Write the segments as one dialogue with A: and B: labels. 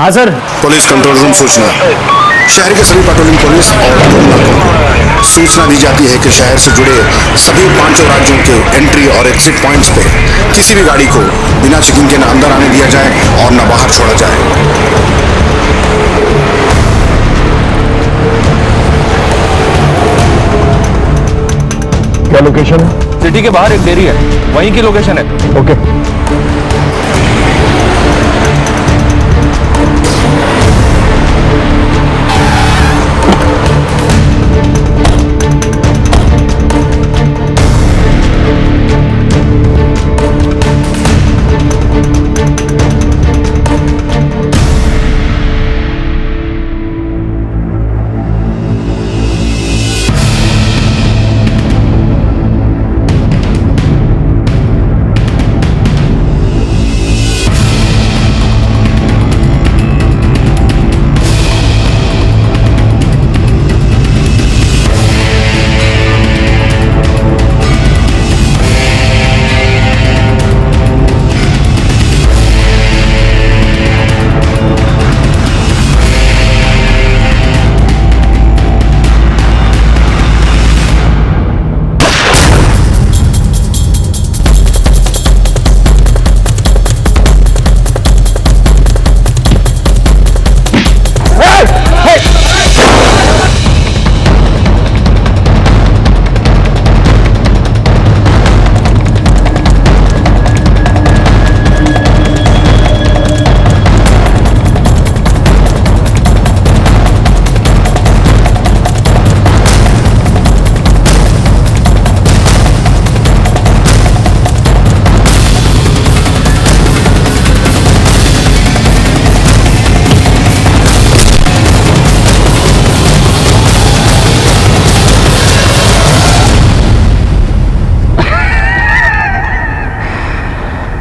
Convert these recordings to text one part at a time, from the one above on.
A: हाँ sir.
B: Police control room सूचना। शहर के सभी पेट्रोलिंग पुलिस और टोल नाकों को सूचना दी जाती है कि शहर से जुड़े सभी 5 राज्यों के एंट्री और एग्जिट पॉइंट्स पे किसी भी गाड़ी को बिना चेकिंग के न अंदर आने दिया जाए और न बाहर छोड़ा जाए।
A: क्या लोकेशन है?
C: सिटी के बाहर एक डेयरी है, वहीं की लोकेशन है।
A: ओके।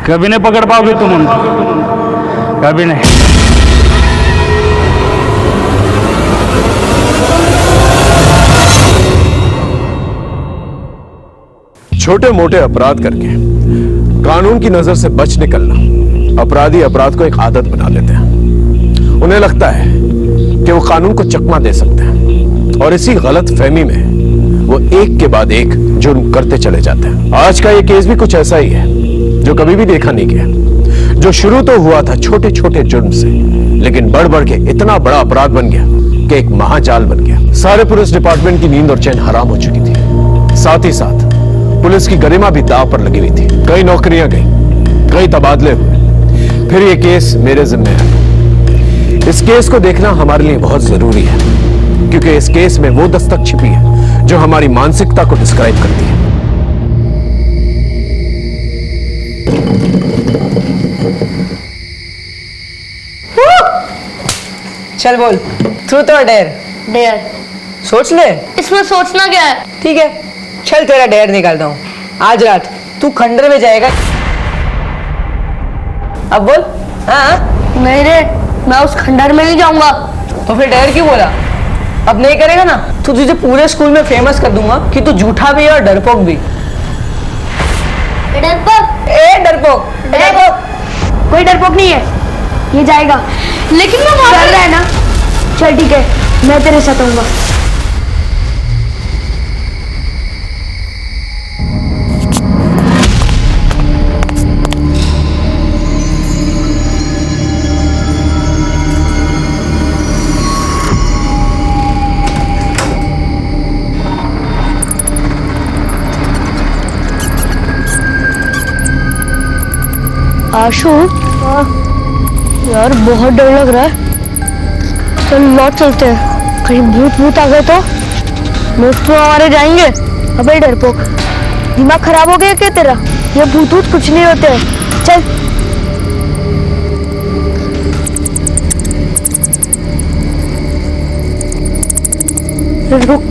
A: कभी नहीं पकड़ पाओगे तुम उनको, कभी नहीं।
D: छोटे मोटे अपराध करके कानून की नजर से बच निकलना अपराधी अपराध को एक आदत बना लेते हैं। उन्हें लगता है कि वो कानून को चकमा दे सकते हैं और इसी गलत फहमी में वो एक के बाद एक जुर्म करते चले जाते हैं। आज का ये केस भी कुछ ऐसा ही है जो कभी भी देखा नहीं गया, जो शुरू तो हुआ था छोटे छोटे जुर्म से, लेकिन बढ़ बढ़ के इतना बड़ा अपराध बन गया कि एक महाजाल बन गया। सारे पुलिस डिपार्टमेंट की नींद और चैन हराम हो चुकी थी। साथ ही साथ पुलिस की गरिमा भी दांव पर लगी हुई थी। कई नौकरियां गई, कई तबादले हुए, फिर ये केस मेरे जिम्मे है। इस केस को देखना हमारे लिए बहुत जरूरी है, क्योंकि इस केस में वो दस्तक छिपी है जो हमारी मानसिकता को डिस्क्राइब करती है।
E: चल बोल, ट्रूथ और डेयर?
F: डेयर।
E: सोच ले।
F: इसमें सोचना क्या है?
E: ठीक है, चल तेरा डेयर निकालता हूँ। आज रात तू खंडर में जाएगा। अब बोल। हाँ
F: नहीं रे, मैं उस खंडर में नहीं जाऊंगा।
E: तो फिर डेयर क्यों बोला? अब नहीं करेगा ना तो तुझे पूरे स्कूल में फेमस कर दूंगा कि तू झूठा भी है और डरपोक भी।
F: डरपोक?
E: डरपोक।
F: कोई डरपोक नहीं है, ये जाएगा। लेकिन मैं चल रहा है ना। चल ठीक है, मैं तेरे साथ आऊंगा। आशु, यार बहुत डर लग रहा है। चल लौट चलते हैं, कहीं भूत भूत आ गए तो नोट्स तो हमारे जाएंगे। अबे डरपोक, दिमाग खराब हो गया क्या तेरा? ये भूत भूत कुछ नहीं होते। चल रुक।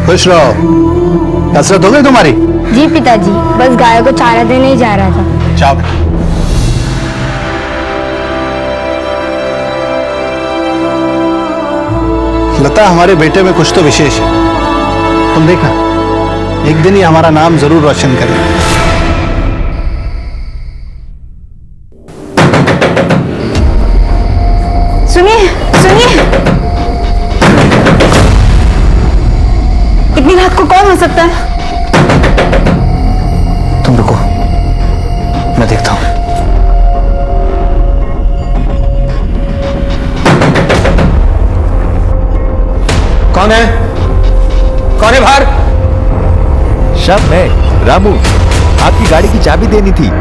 G: खुश रहो। कसरत हो गई तुम्हारी?
F: जी पिताजी, बस गाय को चारा देने ही जा रहा था।
G: जाओ। लता, हमारे बेटे में कुछ तो विशेष है। तुम देखा, एक दिन ही हमारा नाम जरूर रोशन करेगा।
F: सुनिए सुनिए, इतनी रात को कौन हो सकता है?
G: तुम रुको, मैं देखता हूं।
D: कौन है? कौन है बाहर?
H: शब मैं रामू, आपकी गाड़ी की चाबी देनी थी।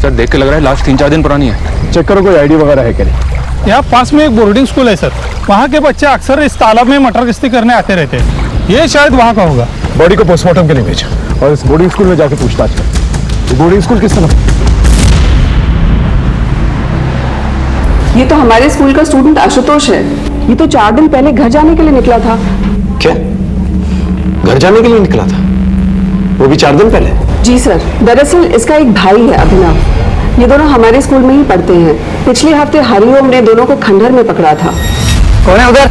C: सर देख के लग रहा है लाश 3-4 दिन पुरानी है।
D: चेक करो कोई आईडी वगैरह है कि नहीं।
A: यहाँ पास में एक बोर्डिंग स्कूल है सर, वहाँ के बच्चे अक्सर इस तालाब में मटर गश्ती करने आते रहते हैं। ये शायद वहाँ का होगा।
D: बॉडी को पोस्टमार्टम के लिए भेजा और इस बोर्डिंग स्कूल में जाके पूछताछ कर। ये बोर्डिंग स्कूल किस तरह?
I: ये तो हमारे स्कूल का स्टूडेंट आशुतोष है। ये तो 4 दिन पहले घर जाने के लिए निकला था।
D: क्या घर जाने के लिए निकला था? वो भी 4 दिन पहले?
I: जी सर, दरअसल इसका एक भाई है अभिनव। ये दोनों हमारे स्कूल में ही पढ़ते हैं। पिछले हफ्ते हरिओम ने दोनों को खंडहर में पकड़ा था।
G: कौन है उधर?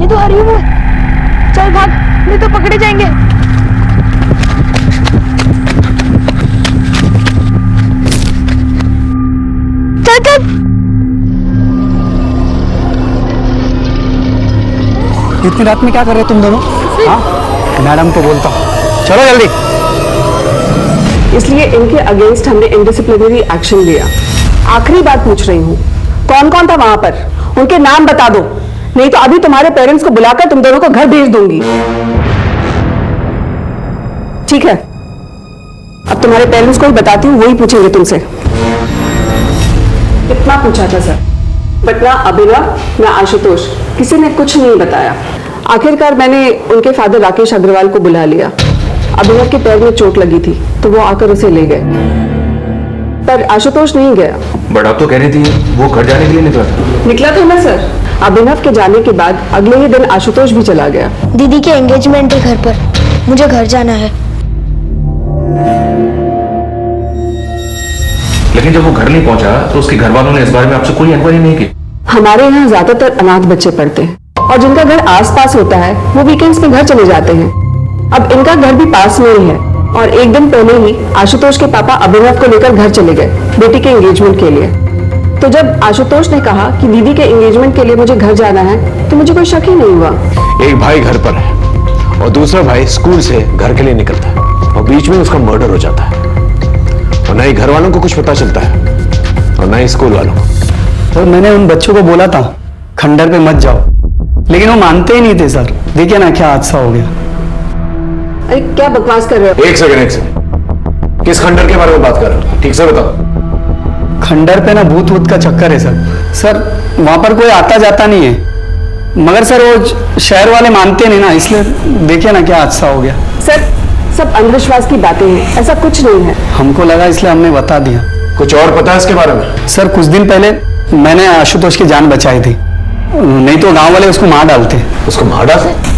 F: ये तो हरिओम है। चल भाग, नहीं तो पकड़े जाएंगे। चल चल।
G: इतनी रात में क्या कर रहे हो तुम दोनों? हाँ, मैडम को बोलता हूँ, चलो जल्दी।
I: इसलिए इनके अगेंस्ट हमने इनडिसिप्लिनरी एक्शन लिया। आखिरी बात पूछ रही हूँ, कौन कौन था वहां पर? उनके नाम बता दो, नहीं तो अभी तुम्हारे पेरेंट्स को बुलाकर तुम दोनों को घर भेज दूंगी। ठीक है, अब तुम्हारे पेरेंट्स को ही बताती हूँ, वही पूछेंगे तुमसे। इतना पूछा था सर, बट ना अभिनव ना आशुतोष किसी ने कुछ नहीं बताया। आखिरकार मैंने उनके फादर राकेश अग्रवाल को बुला लिया। अभिनव के पैर में चोट लगी थी तो वो आकर उसे ले गए, पर आशुतोष नहीं गया।
C: बट आप तो कह रही थी वो घर जाने के लिए निकला था।
I: निकला था ना सर। अभिनव के जाने के बाद अगले ही दिन आशुतोष भी चला गया।
F: दीदी के एंगेजमेंट है घर पर, मुझे घर जाना है।
C: लेकिन जब वो घर नहीं पहुंचा तो उसके घर वालों ने इस बारे में आपसे कोई इंक्वायरी नहीं की?
I: हमारे यहाँ ज्यादातर अनाथ बच्चे पढ़ते हैं और जिनका घर आसपास होता है वो वीकेंड्स में घर चले जाते हैं। अब इनका घर भी पास में ही है और एक दिन पहले ही आशुतोष के पापा अभिनव को लेकर घर चले गए बेटी के एंगेजमेंट के लिए। तो जब आशुतोष ने कहा कि दीदी के एंगेजमेंट के लिए मुझे घर जाना है तो मुझे कोई शक ही नहीं हुआ।
D: एक भाई घर पर है और दूसरा भाई स्कूल से घर के लिए निकलता है और बीच में उसका मर्डर हो जाता है और ना ही घर वालों को कुछ पता चलता है और ना ही स्कूल वालों को।
G: सर, मैंने उन बच्चों को बोला था खंडर पे मत जाओ, लेकिन वो मानते ही नहीं थे सर। देखिए ना क्या हादसा हो गया।
I: अरे क्या बकवास कर रहे हो?
D: एक सेकंड, किस खंडर के बारे में बात कर रहे हो? ठीक से बताओ।
G: खंडर पे ना भूत वूत का चक्कर है सर। सर, वहां पर कोई आता जाता नहीं है, मगर सर वो शहर वाले मानते नहीं ना, इसलिए देखिए ना क्या हादसा हो गया।
I: सर, सब अंधविश्वास की बातें हैं, ऐसा कुछ नहीं है।
G: हमको लगा इसलिए हमने बता दिया।
D: कुछ और पता है इसके बारे में?
G: सर, कुछ दिन पहले मैंने आशुतोष की जान बचाई थी, नहीं तो गांव वाले उसको मार डालते।
D: उसको मार डालते?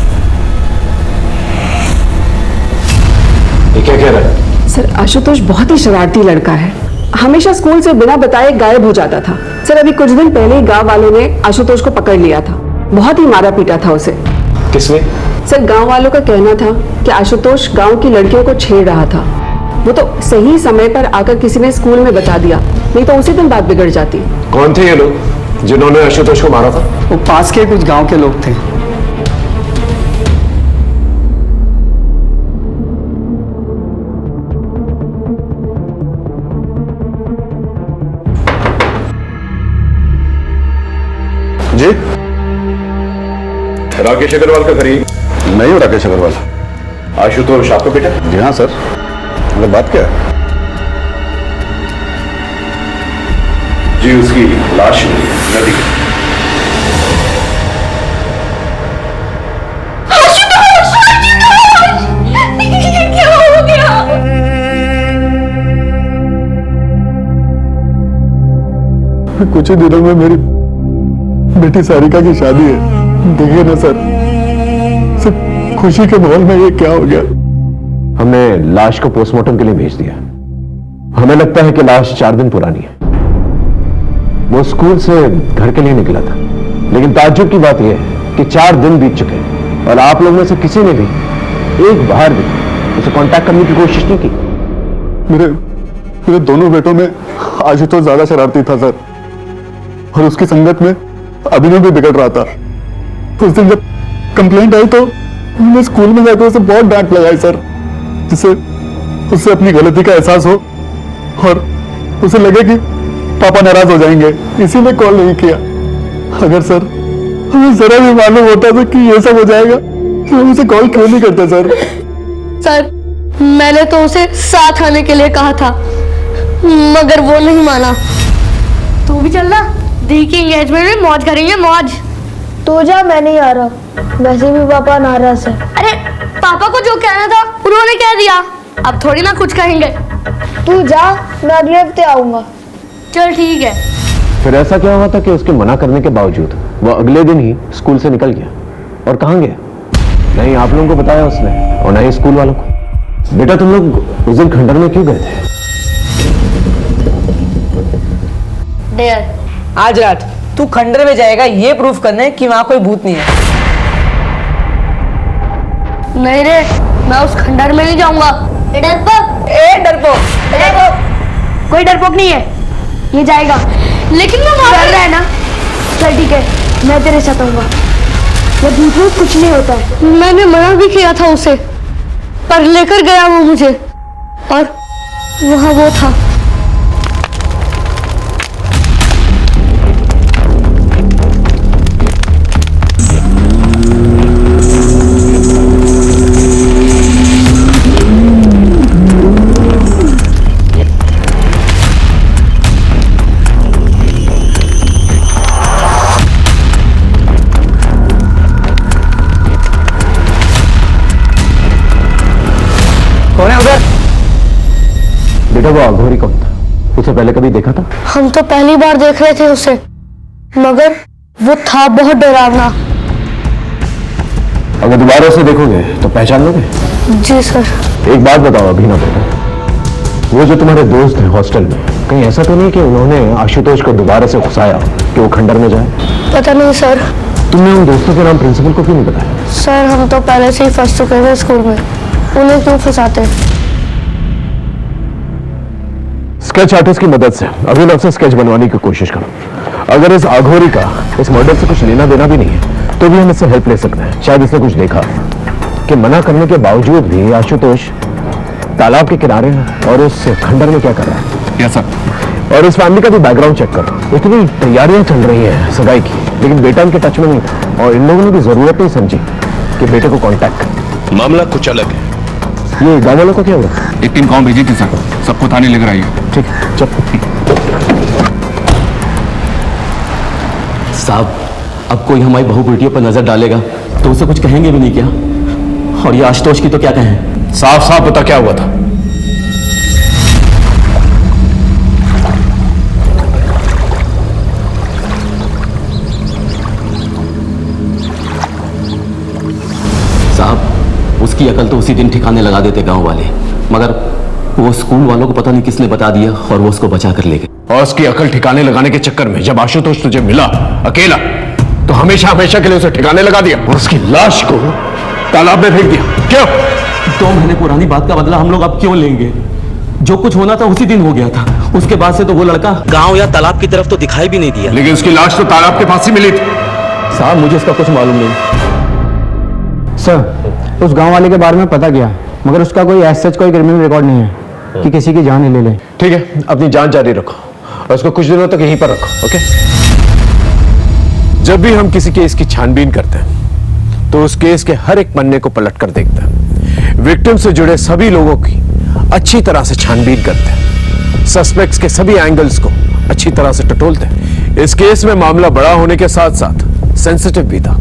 D: ये क्या कह रहा है?
I: सर, आशुतोष बहुत ही शरारती लड़का है। हमेशा स्कूल से बिना बताए गायब हो जाता था। सर, अभी कुछ दिन पहले ही गांव वालों ने आशुतोष को पकड़ लिया था। बहुत ही मारा पीटा था उसे।
D: किसने?
I: सर, गांव वालों का कहना था कि आशुतोष गांव की लड़कियों को छेड़ रहा था। वो तो सही समय पर आकर किसी ने स्कूल में बता दिया, नहीं तो उसी दिन बात बिगड़ जाती।
D: कौन थे ये लोग जिन्होंने आशुतोष को मारा था?
G: वो पास के कुछ गांव के लोग थे।
D: राकेश अग्रवाल का करिए।
B: नहीं हो राकेश अग्रवाल।
D: आशुतोष आपका बेटा?
B: जी हाँ सर, मतलब बात क्या है?
D: जी उसकी लाश नदी में।
F: क्या हो गया?
B: कुछ ही दिनों में मेरी बेटी सारिका की शादी है। देखिए ना सर, सिर्फ खुशी के माहौल में ये क्या हो गया।
D: हमने लाश को पोस्टमार्टम के लिए भेज दिया। हमें लगता है कि लाश 4 दिन पुरानी है। वो स्कूल से घर के लिए निकला था, लेकिन ताज्जुब की बात यह है कि 4 दिन बीत चुके हैं और आप लोगों में से किसी ने भी एक बार भी उसे कांटेक्ट करने की कोशिश नहीं की।
B: मेरे दोनों बेटों में आशुतोष ज्यादा शरारती था सर, और उसकी संगत में अभिनव भी बिगड़ रहा था। तो उस दिन जब कंप्लेंट आई तो मैंने स्कूल में जाकर उसे बहुत डांट लगाई सर, जिससे उससे अपनी गलती का एहसास हो और उसे लगे कि पापा नाराज हो जाएंगे, इसीलिए कॉल नहीं किया। अगर सर हमें जरा भी मालूम होता था कि ये सब हो जाएगा तो हम उसे कॉल क्यों नहीं करते सर?
F: सर, मैंने तो उसे साथ आने के लिए कहा था, मगर वो नहीं माना। तू भी चलना, दी की एंगेजमेंट में मौज करेंगे, मौज। तो जा, मैं नहीं आ रहा। वैसे भी पापा नाराज है। अरे पापा को जो कहना था उन्होंने कह दिया, अब थोड़ी ना कुछ कहेंगे। तू जा, मैं अगले हफ्ते आऊंगा। चल ठीक है।
D: फिर ऐसा क्या हुआ था कि उसके मना करने के बावजूद वो अगले दिन ही स्कूल से निकल गया? और कहां गया? नहीं आप लोगों को बताया उसने और नहीं स्कूल वालों को। बेटा तुम लोग उस दिन खंडर में क्यों गए थे?
E: डेयर, आज रात तू खंडर में जाएगा ये प्रूफ करने कि वहां कोई भूत नहीं है।
F: नहीं रे, मैं उस खंडर में नहीं जाऊंगा। डरपोक, कोई डरपोक नहीं है, ये जाएगा। लेकिन मैं डर रहा है ना। चल ठीक है, मैं तेरे साथ आऊंगा। वो भूत में कुछ नहीं होता है। मैंने मना भी किया था उसे, पर लेकर गया वो मुझे, और वहां वो था।
D: बेटा वो अघोरी कौन था? उसे पहले कभी देखा था?
F: हम तो पहली बार देख रहे थे उसे, मगर वो था बहुत डरावना।
D: अगर दोबारा उसे देखोगे तो पहचान लोगे?
F: जी सर।
D: एक बात बताओ अभिनव बेटा, वो जो तुम्हारे दोस्त हैं हॉस्टल में, कहीं ऐसा तो नहीं कि उन्होंने आशुतोष को दोबारा से घुसाया कि वो खंडर में जाए?
F: पता नहीं सर।
D: तुमने उन दोस्तों के नाम प्रिंसिपल को क्यों नहीं बताया?
F: सर हम तो पहले से ही फंस चुके थे स्कूल में, उन्हें क्यों फंसाते?
D: स्केच आर्टिस्ट की मदद से अभिनव से स्केच बनवाने की कोशिश करो। अगर इस अघोरी का इस मर्डर से कुछ लेना देना भी नहीं है तो भी हम इससे हेल्प ले सकते हैं। शायद इसने कुछ देखा कि मना करने के बावजूद भी आशुतोष तालाब के किनारे है और उस खंडर में क्या कर रहा है।
C: Yes sir.
D: और इस फैमिली का भी बैकग्राउंड चेक करो। इतनी तैयारियां चल रही हैं सगाई की, लेकिन बेटा इनके टच में नहीं था और इन लोगों ने भी जरूरत नहीं समझी कि बेटे को कांटेक्ट करें। मामला कुछ अलग है। ये गाँव वालों को क्या हुआ?
C: एक टीम गाँव भेजी थी सर, सबको थाने लेकर आई है।
D: ठीक है चल।
J: साहब, अब कोई हमारी बहू बेटियों पर नजर डालेगा तो उसे कुछ कहेंगे भी नहीं क्या? और ये आशुतोष की तो क्या कहें?
D: साफ साफ बता क्या हुआ था?
J: साहब, उसकी अकल तो उसी दिन ठिकाने लगा देते गांव वाले, मगर वो स्कूल वालों को पता नहीं किसने बता दिया और वो उसको बचा कर ले गए।
D: और उसकी अकल ठिकाने लगाने के चक्कर में जब आशुतोष तुझे मिला अकेला तो हमेशा हमेशा के लिए उसे ठिकाने लगा दिया और उसकी लाश को तालाब में फेंक दिया। क्यों?
J: 2 महीने पुरानी बात का बदला हम लोग अब क्यों लेंगे? जो कुछ होना था उसी दिन हो गया था। उसके बाद से तो वो लड़का गांव या तालाब की तरफ तो दिखाई भी नहीं दिया।
D: लेकिन उसकी लाश तो तालाब के पास ही मिली थी।
J: साहब, मुझे इसका कुछ मालूम नहीं।
G: सर, उस गांव वाले के बारे में पता किया, मगर उसका कोई ऐसा कोई क्रिमिनल रिकॉर्ड नहीं है कि किसी की जान ही ले ले।
D: ठीक है, अपनी जान जारी रखो और उसको कुछ दिनों तक यहीं पर रखो। ओके? जब भी हम किसी केस की छानबीन करते हैं तो उस केस के हर एक पन्ने को पलट कर देखते हैं, विक्टिम से जुड़े सभी लोगों की अच्छी तरह से छानबीन करते हैं, सस्पेक्ट्स के सभी एंगल्स को अच्छी तरह से टटोलते हैं। इस केस में मामला बड़ा होने के साथ साथ सेंसिटिव भी था,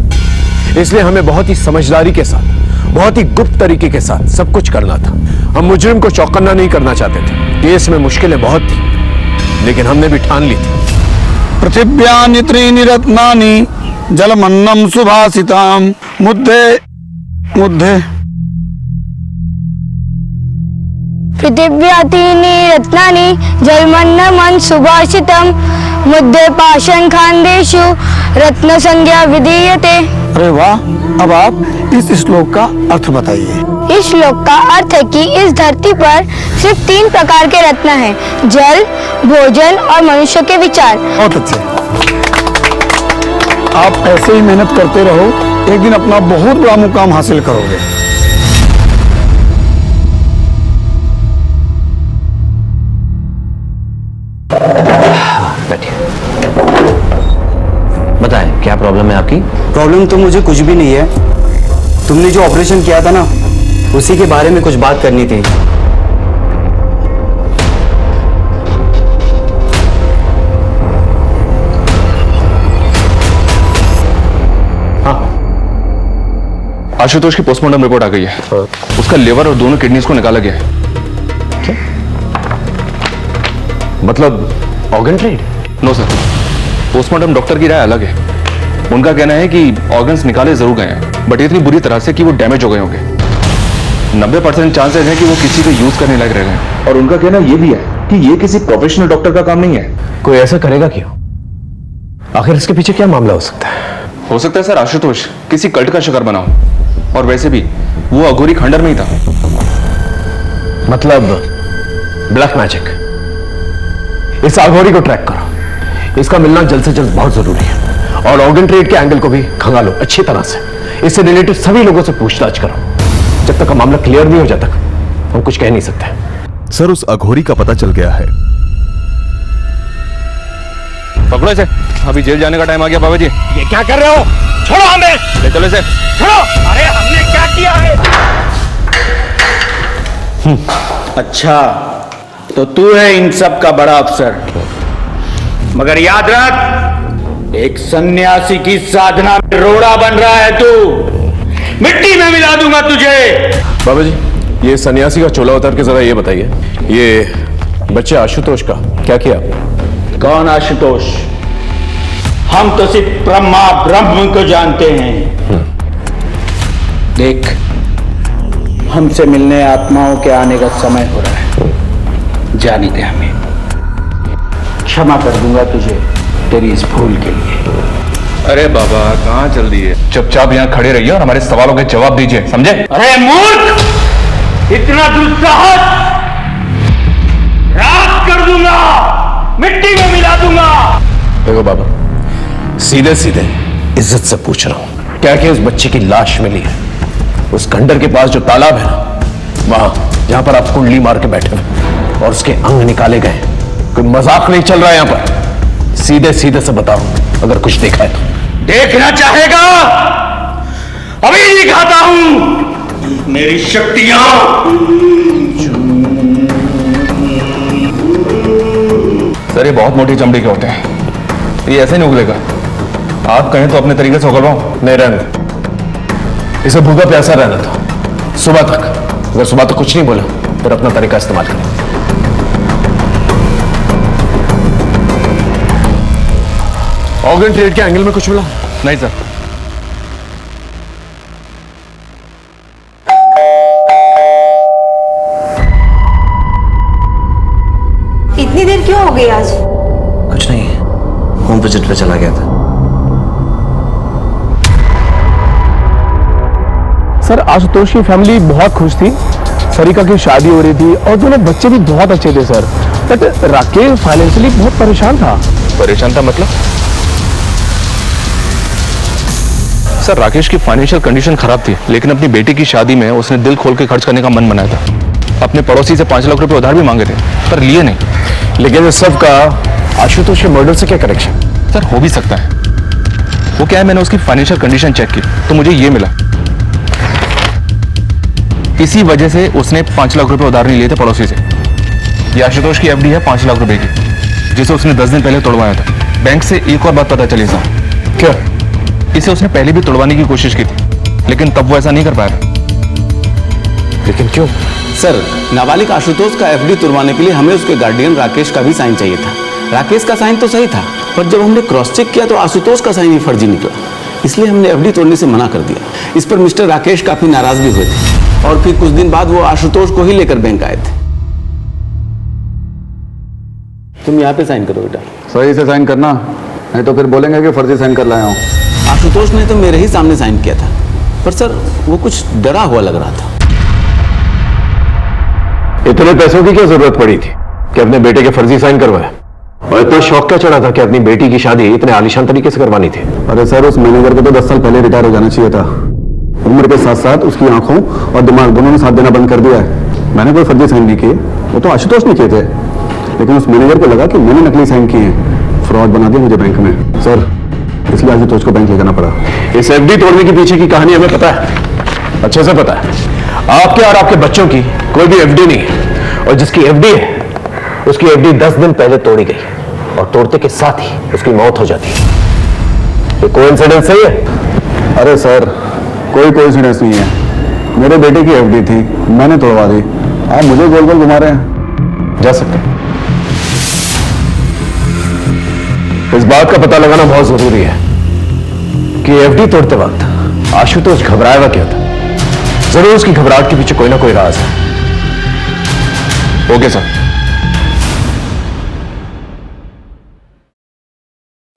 D: इसलिए हमें बहुत ही समझदारी के साथ, बहुत ही गुप्त तरीके के साथ सब कुछ करना था। हम मुजरिम को चौकन्ना नहीं करना चाहते थे। केस में मुश्किलें बहुत थी, लेकिन हमने भी ठान ली थी।
G: पृथिव्यानि त्रीणि रत्नानि जलमन्नं सुभाषिताम मुद्दे मुद्दे
F: पृथिव्या त्रीणि रत्नानि जलमन्नं सुभाषितं मुद्दे पाषाण खान्देषु रत्न संज्ञा विधीयते।
G: अरे वाह, अब आप इस श्लोक का अर्थ बताइए।
F: इस श्लोक का अर्थ है कि इस धरती पर सिर्फ 3 प्रकार के रत्न हैं, जल, भोजन और मनुष्य के विचार।
G: बहुत अच्छे, आप ऐसे ही मेहनत करते रहो, एक दिन अपना बहुत बड़ा मुकाम हासिल करोगे।
J: बताएं क्या प्रॉब्लम है आपकी?
G: प्रॉब्लम तो मुझे कुछ भी नहीं है, तुमने जो ऑपरेशन किया था ना, उसी के बारे में कुछ बात करनी थी।
C: आशुतोष की पोस्टमार्टम रिपोर्ट आ गई है। उसका लिवर और दोनों किडनीज को निकाला गया है।
D: मतलब organ trade?
C: No sir, postmortem doctor की राय अलग है। उनका कहना है कि ऑर्गन्स निकाले जरूर गए हैं, बट इतनी बुरी तरह से कि वो डैमेज हो गए होंगे। 90% चांसेस है कि वो किसी को यूज करने लायक रह गए। और उनका कहना यह भी है कि ये किसी प्रोफेशनल डॉक्टर का काम नहीं है।
D: कोई ऐसा करेगा क्यों? आखिर इसके पीछे क्या मामला हो सकता है?
C: हो सकता है सर आशुतोष किसी कल्ट का शिकार बना हो, और वैसे भी वो अघोरी खंडर में ही था।
D: मतलब ब्लैक मैजिक। इस अघोरी को ट्रैक करो, इसका मिलना जल्द से जल्द बहुत जरूरी है। और ऑर्गन ट्रेड के एंगल को भी खंगालो अच्छी तरह से। इससे रिलेटेड सभी लोगों से पूछताछ करो। जब तक मामला क्लियर नहीं हो जाता हम कुछ कह नहीं सकते।
H: सर, उस अघोरी का पता चल गया है।
C: पकड़ो इसे, अभी जेल जाने का टाइम आ गया। बाबा जी
K: ये क्या कर रहे हो? छोड़ो हमें।
C: ले चलो इसे।
K: छोड़ो। अरे हमने क्या किया है? अच्छा, तो तू है इन सब का बड़ा अफसर, मगर याद रख, एक सन्यासी की साधना में रोड़ा बन रहा है तू। मिट्टी में मिला दूंगा तुझे।
D: बाबा जी, ये सन्यासी का चोला उतार के जरा ये बताइए, ये बच्चे आशुतोष का क्या किया?
K: कौन आशुतोष? हम तो सिर्फ ब्रह्मा ब्रह्म को जानते हैं। देख, हमसे मिलने आत्माओं के आने का समय हो रहा है, जाने दे हमें। क्षमा कर दूंगा तुझे तेरी इस भूल के लिए।
C: अरे बाबा कहाँ चल दिए? चुपचाप यहाँ खड़े रहिए और हमारे सवालों के जवाब दीजिए, समझे?
K: अरे मूर्ख, इतना दुस्साहस! राख कर दूंगा, मिट्टी में मिला दूंगा।
D: देखो बाबा, सीधे सीधे इज्जत से पूछ रहा हूं, क्या क्या उस बच्चे की लाश मिली है? उस खंडर के पास जो तालाब है ना, वहां जहां पर आप कुंडली मार के बैठे हुए और उसके अंग निकाले गए, कोई मजाक नहीं चल रहा है यहां पर। सीधे सीधे से बताओ, अगर कुछ देखा है तो।
K: देखना चाहेगा? अभी दिखाता हूं मेरी शक्तियां।
C: सर ये बहुत मोटी चमड़ी के होते हैं, ये ऐसे नहीं उगलेगा। आप कहें तो अपने तरीके से उगलवाओ।
D: नहीं, रहने दो। इसे भूखा प्यासा रहना था सुबह तक। अगर सुबह तक कुछ नहीं बोला फिर अपना तरीका इस्तेमाल करें। ऑर्गन ट्रेड के एंगल में कुछ मिला?
C: नहीं सर।
L: इतनी देर क्यों हो गई आज?
J: कुछ नहीं, होम विजिट पे चला गया था।
D: सर, आशुतोष की फैमिली बहुत खुश थी। सरिका की शादी हो रही थी और दोनों बच्चे भी बहुत अच्छे थे सर। बट राकेश फाइनेंशियली बहुत परेशान था।
C: परेशान था मतलब? सर राकेश की फाइनेंशियल कंडीशन खराब थी, लेकिन अपनी बेटी की शादी में उसने दिल खोल के खर्च करने का मन बनाया था। अपने पड़ोसी से 5 लाख रुपए उधार भी मांगे थे, पर लिए नहीं।
D: लेकिन इस सब का आशुतोष के मर्डर से क्या कनेक्शन?
C: सर हो भी सकता है, वो क्या है, मैंने उसकी फाइनेंशियल कंडीशन चेक की तो मुझे ये मिला। इसी वजह से उसने 5 लाख रुपए उधार नहीं लिए थे पड़ोसी से। ये आशुतोष की एफडी है 5 लाख रुपए की, जिसे उसने 10 दिन पहले तोड़वाया था। बैंक से एक और बात पता चली साहब।
D: क्या?
C: इसे उसने पहले भी तोड़वाने की कोशिश की थी, लेकिन तब वो ऐसा नहीं कर पाया था।
D: लेकिन क्यों?
J: सर, नाबालिग आशुतोष का एफडी तुड़वाने के लिए हमें उसके गार्डियन राकेश का भी साइन चाहिए था। राकेश का साइन तो सही था, पर जब हमने क्रॉस चेक किया तो आशुतोष का साइन ही फर्जी निकला। इसलिए हमने एफडी तोड़ने से मना कर दिया। इस पर मिस्टर राकेश काफी नाराज भी हुए थे और फिर कुछ दिन बाद वो आशुतोष को ही लेकर बैंक आए थे। तुम यहाँ पे साइन करो बेटा।
M: सही से साइन करना, नहीं तो फिर बोलेंगे कि फर्जी साइन कर लाया हूँ।
J: आशुतोष ने तो मेरे ही सामने साइन किया था, पर सर वो कुछ डरा हुआ लग रहा था।
D: इतने पैसों की क्या जरूरत पड़ी थी कि अपने बेटे के फर्जी साइन करवाए? और इतना शौक क्या चढ़ा था कि अपनी बेटी की शादी इतने आलीशान तरीके से करवानी थी?
M: अरे सर, उस मैनेजर को तो 10 साल पहले रिटायर हो जाना चाहिए था। उम्र के साथ साथ उसकी आंखों और दिमाग दोनों ने साथ देना बंद कर दिया है। मैंने कोई फर्जी साइन नहीं किए, वो तो आशुतोष ने किए थे, लेकिन उस मैनेजर को लगा कि मैंने नकली साइन किए हैं, फ्रॉड बना दिया मुझे बैंक में। सर, इसलिए आशुतोष को बैंक ले जाना पड़ा।
D: इस एफडी तोड़ने के पीछे की कहानी हमें पता है, अच्छे से पता है। आपके और आपके बच्चों की कोई भी एफडी नहीं है, और जिसकी एफडी है उसकी एफडी 10 दिन पहले तोड़ी गई, और तोड़ते के साथ ही उसकी मौत हो जाती है। ये कोइंसिडेंस सही है?
M: अरे सर, कोई कोइंसिडेंस नहीं है। मेरे बेटे की एफडी थी, मैंने तोड़वा दी। आप मुझे गोल गोल घुमा रहे हैं।
D: जा सकते हैं। इस बात का पता लगाना बहुत जरूरी है कि एफडी तोड़ते वक्त आशुतोष घबराया हुआ क्या था। जरूर उसकी घबराहट के पीछे कोई ना कोई राज है।
C: Okay sir.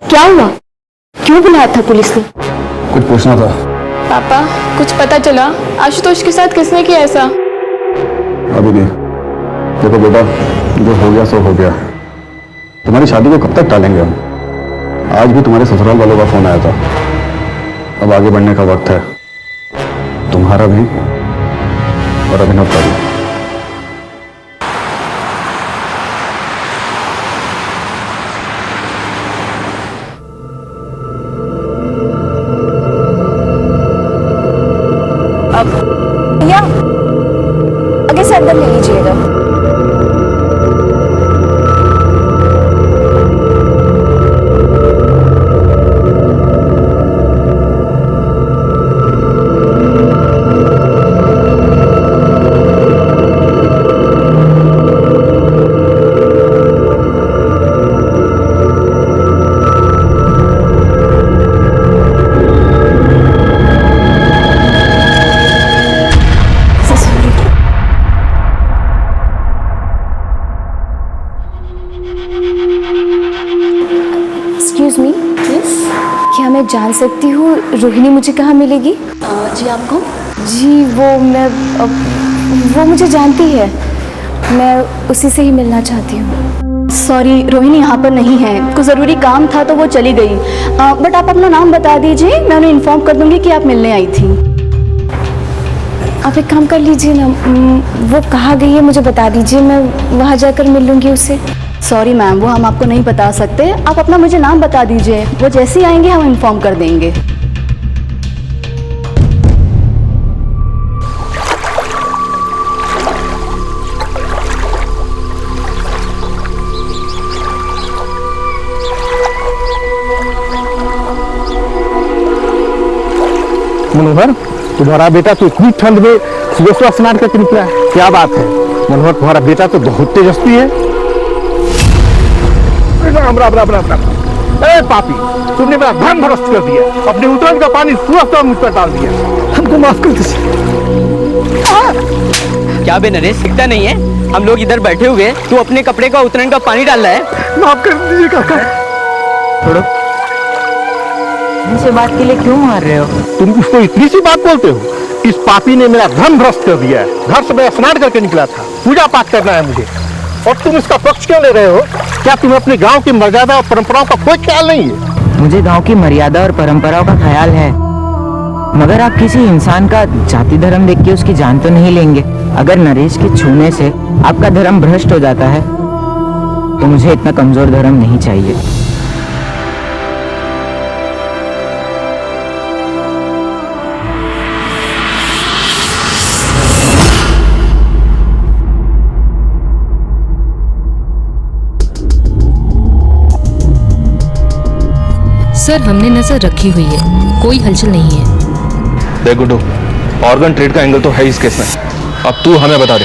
F: क्या हुआ? क्यों बुलाया था पुलिस ने?
M: कुछ पूछना था।
N: पापा, कुछ पता चला आशुतोष के साथ किसने किया ऐसा?
M: अभी नहीं। देखो बेटा, जो हो गया सो हो गया। तुम्हारी शादी को कब तक टालेंगे हम? आज भी तुम्हारे ससुराल वालों का फोन आया था। अब आगे बढ़ने का वक्त है, तुम्हारा भी और अभिनव का भी।
L: भैया आगे से अंदर ले लीजिएगा।
N: एक्सक्यूज मी, क्या मैं जान सकती हूँ रोहिणी मुझे कहाँ मिलेगी?
L: जी आप कौन?
N: जी वो मुझे जानती है, मैं उसी से ही मिलना चाहती हूँ।
L: सॉरी, रोहिणी यहाँ पर नहीं है, कुछ ज़रूरी काम था तो वो चली गई। बट आप अपना नाम बता दीजिए, मैं उन्हें इन्फॉर्म कर दूंगी कि आप मिलने आई थी।
N: आप एक काम कर लीजिए ना, वो कहाँ गई है मुझे बता दीजिए, मैं वहाँ जाकर मिल लूँगी उससे।
L: सॉरी मैम, वो हम आपको नहीं बता सकते। आप अपना मुझे नाम बता दीजिए, वो जैसे ही आएंगे हम इन्फॉर्म कर देंगे।
O: मनोहर, तुम्हारा बेटा तो इतनी ठंड में सुबह स्नान करके निकला है, क्या बात है? मनोहर, तुम्हारा बेटा तो बहुत तेजस्वी है। राम राम राम राम राम। ए पापी, तुमने मेरा धन भ्रष्ट कर दिया, अपने उतरन का पानी सूरज मुझ पर डाल दिया। हमको माफ कर दीजिए।
P: क्या बे नरेश, दिखता नहीं है? हम लोग इधर बैठे हुए, तू अपने कपड़े का उतरन का पानी डाल रहा है।
O: माफ कर दीजिए काका।
P: छोड़ो,
E: इनसे बात के लिए क्यों मार रहे हो?
O: तुम उसको इतनी सी बात बोलते हो? इस पापी ने मेरा धन भ्रष्ट कर दिया है। घर से मैं स्नान करके निकला था, पूजा पाठ करना है मुझे, और तुम इसका पक्ष क्यों ले रहे हो? क्या तुम्हें अपने गांव की मर्यादा और परंपराओं का कोई ख्याल नहीं है?
P: मुझे गांव की मर्यादा और परंपराओं का ख्याल है, मगर आप किसी इंसान का जाति धर्म देख के उसकी जान तो नहीं लेंगे। अगर नरेश के छूने से आपका धर्म भ्रष्ट हो जाता है तो मुझे इतना कमजोर धर्म नहीं चाहिए।
Q: सर हमने नजर रखी हुई है, कोई हलचल नहीं है।
C: देख गुड्डू, ऑर्गन ट्रेड का एंगल तो है इस केस में। अब तू हमें बता दे,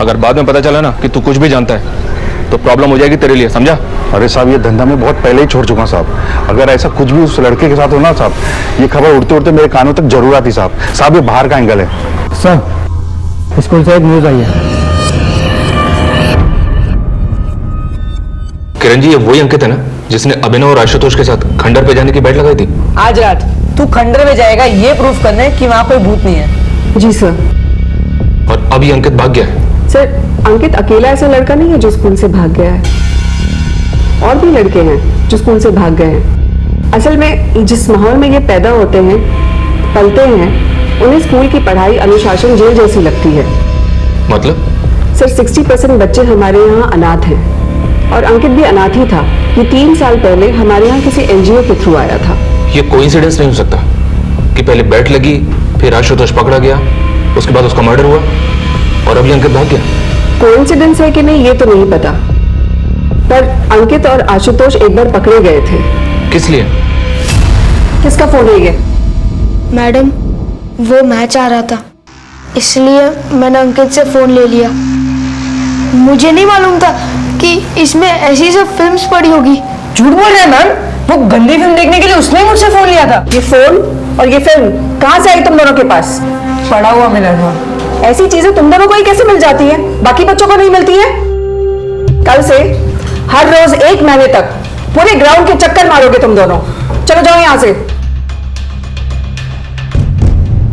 C: अगर बाद में पता चला ना कि तू कुछ भी जानता है तो प्रॉब्लम हो जाएगी तेरे लिए, समझा?
M: अरे साहब, ये धंधा मैं बहुत पहले ही छोड़ चुका साहब। अगर ऐसा कुछ भी उस लड़के के साथ हो ना साहब, ये खबर उड़ते उड़ते मेरे कानों तक जरूर आती साहब। साहब ये बाहर का एंगल है।
G: सर स्कूल से एक न्यूज़ आई है।
C: किरण जी, ये वही अंकित है ना जिसने अभिनव और आशुतोष के साथ खंडर पे जाने की बैट लगाई थी?
E: आज रात तू खंडर में जाएगा ये प्रूफ करने कि वहां कोई भूत नहीं है।
I: जी सर।
C: और अब ये अंकित भाग गया है?
I: सर अंकित अकेला ऐसा लड़का नहीं है जो स्कूल से भाग गया है, और भी लड़के हैं जो स्कूल से भाग गए हैं। असल में जिस माहौल में ये पैदा होते हैं, पलते हैं, उन्हें स्कूल की पढ़ाई अनुशासन जेल जैसी लगती है।
C: मतलब?
I: सर 60% बच्चे हमारे यहाँ अनाथ हैं, और अंकित भी अनाथ ही था। ये 3 साल पहले हमारे यहाँ किसी NGO के थ्रू आया था।
C: ये कोइंसिडेंस नहीं हो सकता कि पहले बैट लगी, फिर आशुतोष पकड़ा गया, उसके बाद उसका मर्डर हुआ और अभी अंकित भाग गया।
I: कोइंसिडेंस है कि नहीं ये तो नहीं पता, पर अंकित और आशुतोष एक बार पकड़े गए थे।
C: किस लिए?
I: किसका फोन है ये?
F: मैडम वो मैच आ रहा था, इसलिए मैंने अंकित से फोन ले लिया। मुझे नहीं मालूम था कि इसमें ऐसी सब फिल्म्स पड़ी होगी।
E: झूठ बोल रहे हैं मैम, वो गंदी फिल्म देखने के लिए उसने मुझसे फोन लिया था।
I: ये फोन और ये फिल्म कहाँ से आई तुम दोनों के पास?
E: पड़ा हुआ मिला था।
I: ऐसी चीजें तुम दोनों को ही कैसे मिल जाती है, बाकी बच्चों को नहीं मिलती है? कल से हर रोज 1 महीने तक पूरे ग्राउंड के चक्कर मारोगे तुम दोनों। चलो जाओ यहाँ से।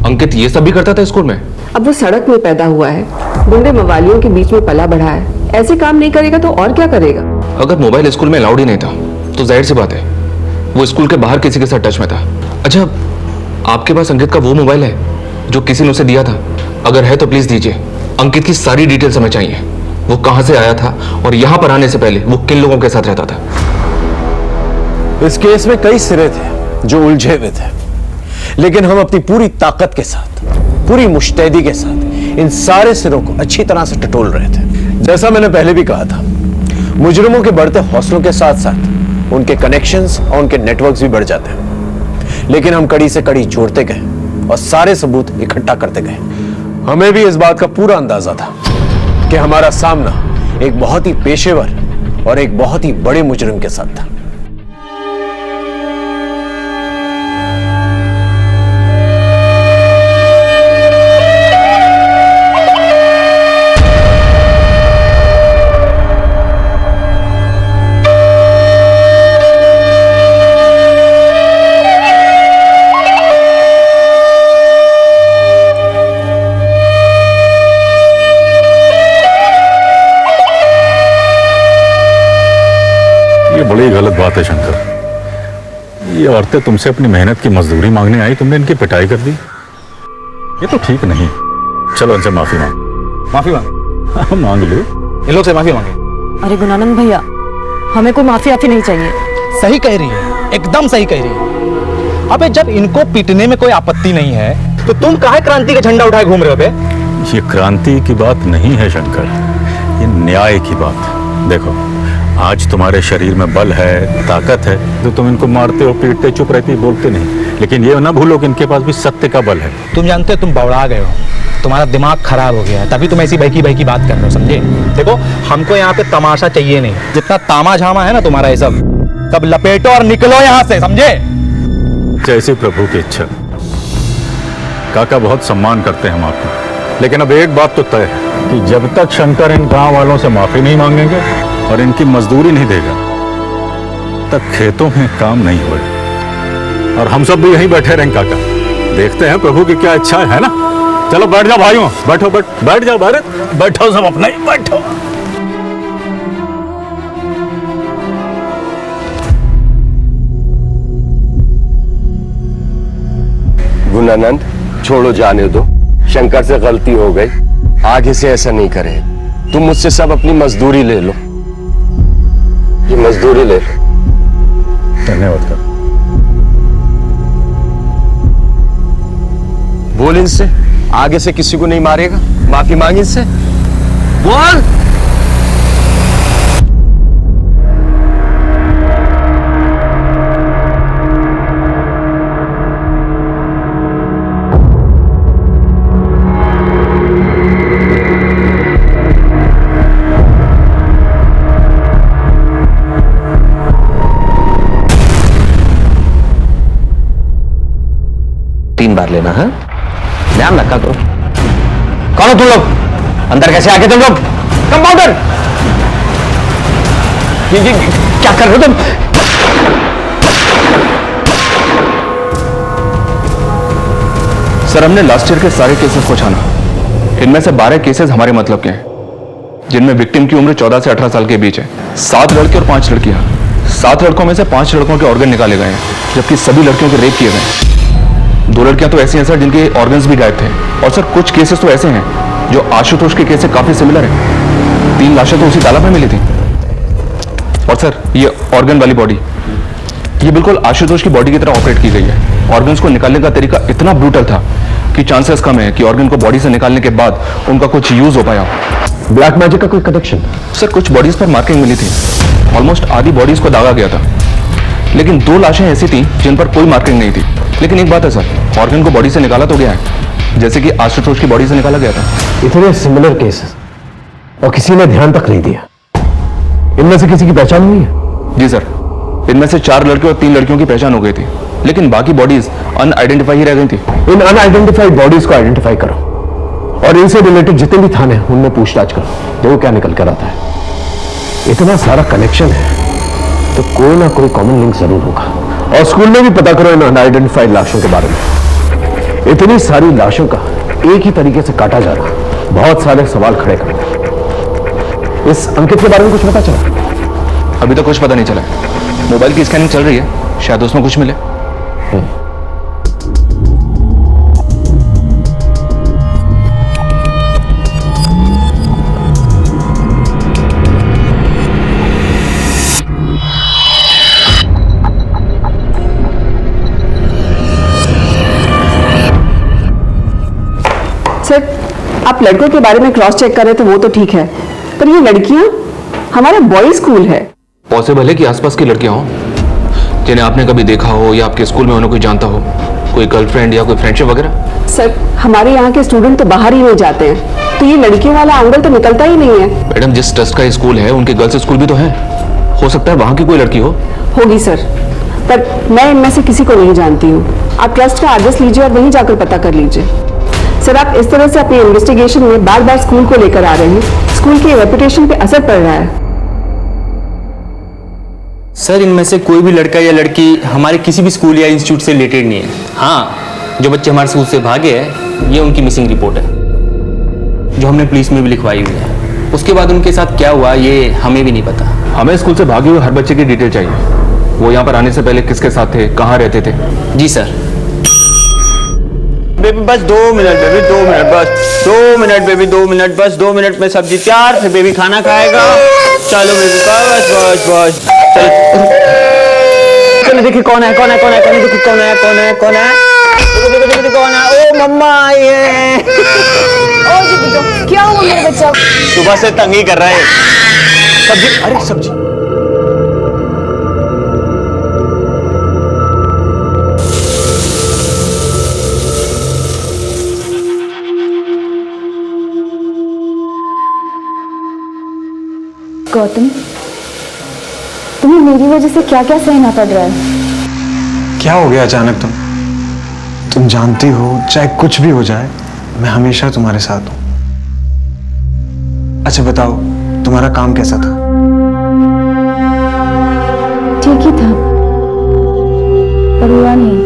C: अंकित ये सब भी करता था स्कूल में?
I: अब वो सड़क में पैदा हुआ है, गुंडे मवालियों के बीच में पला बढ़ा है, ऐसे काम नहीं करेगा तो और क्या करेगा?
C: अगर मोबाइल स्कूल में अलाउड ही नहीं था तो जाहिर सी बात है वो स्कूल के बाहर किसी के साथ टच में था। अच्छा, आपके पास अंकित का वो मोबाइल है जो किसी ने उसे दिया था? अगर है तो प्लीज दीजिए। अंकित की सारी डिटेल्स हमें चाहिए, वो कहां से आया था और यहां पर आने से पहले वो किन लोगों के साथ रहता था।
D: इस केस में कई सिरे थे जो उलझे हुए थे, लेकिन हम अपनी पूरी ताकत के साथ, पूरी मुस्तैदी के साथ इन सारे सिरों को अच्छी तरह से टटोल रहे थे। जैसा मैंने पहले भी कहा था, मुजरिमों के बढ़ते हौसलों के साथ साथ उनके कनेक्शंस और उनके नेटवर्क्स भी बढ़ जाते हैं, लेकिन हम कड़ी से कड़ी जोड़ते गए और सारे सबूत इकट्ठा करते गए। हमें भी इस बात का पूरा अंदाजा था कि हमारा सामना एक बहुत ही पेशेवर और एक बहुत ही बड़े मुजरिम के साथ था।
R: बड़ी गलत बात है शंकर। ये औरतें तुमसे अपनी मेहनत की मजदूरी मांगने आई, तुमने इनकी पिटाई कर दी। ये तो ठीक नहीं। चलो इनसे माफी मांग।
S: माफी मांगे?
R: मांग लो,
S: इन लोग से माफी मांगे।
E: अरे गुणानंद भैया, हमें कोई माफी आफी नहीं चाहिए।
S: सही कह रही है, एकदम सही कह रही है। अबे जब इनको पीटने में कोई आपत्ति नहीं है तो तुम काहे क्रांति का झंडा उठाए घूम रहे हो बे?
R: ये क्रांति की बात नहीं है शंकर, ये न्याय की बात। देखो, आज तुम्हारे शरीर में बल है, ताकत है, तो तुम इनको मारते हो, पीटते, चुप रहती, बोलते नहीं। लेकिन ये ना भूलो कि इनके पास भी सत्य का बल है।
S: तुम जानते हो तुम बौड़ा गए हो, तुम्हारा दिमाग खराब हो गया है, तभी तुम ऐसी बहकी बहकी बात कर रहे हो, समझे? देखो, हमको यहाँ पे तमाशा चाहिए नहीं। जितना तामा झामा है ना तुम्हारा ये सब लपेटो और निकलो यहाँ से, समझे?
R: जैसे प्रभु की इच्छा। काका बहुत सम्मान करते हैं हम आपका, लेकिन अब एक बात तो तय है कि जब तक शंकर इन गांव वालों से माफी नहीं मांगेंगे और इनकी मजदूरी नहीं देगा, तब खेतों में काम नहीं होगा। और हम सब भी यहीं बैठे रहेंगे काका, देखते हैं प्रभु की क्या इच्छा है ना? चलो बैठ जाओ भाइयों, बैठो, बैठ जाओ भारत, बैठो सब अपना ही बैठो।
D: गुणानंद, छोड़ो, जाने दो। शंकर से गलती हो गई, आगे से ऐसा नहीं करे। तुम मुझसे सब अपनी मजदूरी ले लो, ये मजदूरी ले लो।
R: धन्यवाद कर।
D: बोल इनसे, आगे से किसी को नहीं मारेगा। माफी मांग इनसे, बोल।
H: बार लेना है, ध्यान रखा करो। कौन हो तुम लोग? अंदर कैसे आके तुम लोग? कंपाउंडर, ये क्या कर रहे हो तुम?
C: सर, हमने लास्ट ईयर के सारे केसेस को छाना। इनमें से 12 केसेस हमारे मतलब के हैं, जिनमें विक्टिम की उम्र 14 से 18 साल के बीच है। 7 लड़के और 5 लड़कियां। 7 लड़कों में से 5 लड़कों के ऑर्गन निकाले गए हैं, जबकि सभी लड़कियों के रेप किए गए। 2 लड़कियां तो ऐसी हैं सर जिनके ऑर्गन्स भी गायब थे। और सर कुछ केसेस तो ऐसे हैं जो आशुतोष के केस से काफी सिमिलर है। 3 लाशें तो उसी तालाब में मिली थी। और सर ये ऑर्गन वाली बॉडी, ये बिल्कुल आशुतोष की बॉडी की तरह ऑपरेट की गई है। ऑर्गन्स को निकालने का तरीका इतना ब्रूटल था कि चांसेस कम है कि ऑर्गन को बॉडी से निकालने के बाद उनका कुछ यूज हो पाया।
D: ब्लैक मैजिक का कोई कनेक्शन?
C: सर कुछ बॉडीज पर मार्किंग मिली थी, ऑलमोस्ट आधी बॉडीज को दागा गया था, लेकिन 2 लाशें ऐसी थी जिन पर कोई मार्किंग नहीं थी। लेकिन एक बात है सर, ऑर्गन को बॉडी से निकाला तो गया है, जैसे कि आशुतोष की बॉडी से निकाला गया था।
D: इतने सिमिलर केसेस और किसी ने ध्यान तक नहीं दिया। इनमें से किसी की पहचान हुई है?
C: जी सर, इनमें से 4 लड़के और 3 लड़कियों की पहचान हो गई थी, लेकिन बाकी बॉडीज अनआइडेंटिफाई ही रह गई थी।
D: इन अनआइडेंटिफाइड बॉडीज को आइडेंटिफाई करो और इनसे रिलेटेड जितने भी थाने हैं उनमें पूछताछ करो। देखो क्या निकल कर आता है। इतना सारा कनेक्शन है तो कोई ना कोई कॉमन लिंक जरूर होगा। और स्कूल में भी पता करो इन अनआइडेंटिफाइड लाशों के बारे में। इतनी सारी लाशों का एक ही तरीके से काटा जा रहा, बहुत सारे सवाल खड़े करते हैं। इस अंकित के बारे में कुछ पता चला?
C: अभी तो कुछ पता नहीं चला। मोबाइल की स्कैनिंग चल रही है, शायद उसमें कुछ मिले।
I: सर, आप लड़कों के बारे में क्रॉस चेक कर रहे थे, वो तो ठीक है, पर ये लड़कियां, हमारा बॉयज स्कूल है।
C: पॉसिबल है कि आसपास की लड़कियां हों जिन्हें आपने कभी देखा हो या आपके स्कूल में उन्हें कोई जानता हो, कोई गर्लफ्रेंड या कोई फ्रेंडशिप वगैरह।
I: सर, हमारे यहाँ के स्टूडेंट तो बाहर ही नहीं जाते हैं, तो ये लड़कियों वाला एंगल तो निकलता ही नहीं है।
C: मैडम, जिस ट्रस्ट का स्कूल है उनके गर्ल्स स्कूल भी तो है, हो सकता है वहां की कोई लड़की हो।
I: होगी सर, पर मैं इनमें से किसी को नहीं जानती हूँ। आप ट्रस्ट का एड्रेस लीजिए और वहीं जाकर पता कर लीजिए। सर, आप इस तरह से अपनी इन्वेस्टिगेशन में बार बार स्कूल को लेकर आ रहे हैं, स्कूल की रेपुटेशन पे असर पड़ रहा है।
T: सर, इनमें से कोई भी लड़का या लड़की हमारे किसी भी स्कूल या इंस्टीट्यूट से रिलेटेड नहीं है। हाँ, जो बच्चे हमारे स्कूल से भागे हैं, ये उनकी मिसिंग रिपोर्ट है, जो हमने पुलिस में भी लिखवाई हुई है। उसके बाद उनके साथ क्या हुआ ये हमें भी नहीं पता।
C: हमें स्कूल से भागे हुए हर बच्चे की डिटेल चाहिए। वो यहाँ पर आने से पहले किसके साथ थे, कहाँ रहते थे।
T: जी सर। बेबी बस 2 मिनट, बेबी 2 मिनट, बस 2 मिनट, बेबी 2 मिनट, बस 2 मिनट में सब्जी तैयार, फिर बेबी खाना खाएगा। चलो बेबी, बस बस बस, चलो देखिए कौन है, कौन है, कौन है, कौन है, देखिए कौन है, कौन है, कौन है, देखो देखो देखो कौन है। ओ मम्मा आई है।
N: क्या हुआ मेरे बच्चा?
T: सुबह से तंग ही कर रहा है। सब्जी, अरे सब्जी।
N: गौतम, तुम्हें मेरी वजह से क्या क्या सहना पड़ रहा है?
U: क्या हो गया अचानक? तुम जानती हो चाहे कुछ भी हो जाए मैं हमेशा तुम्हारे साथ हूं। अच्छा बताओ, तुम्हारा काम कैसा था?
N: ठीक ही था, पर हुआ नहीं।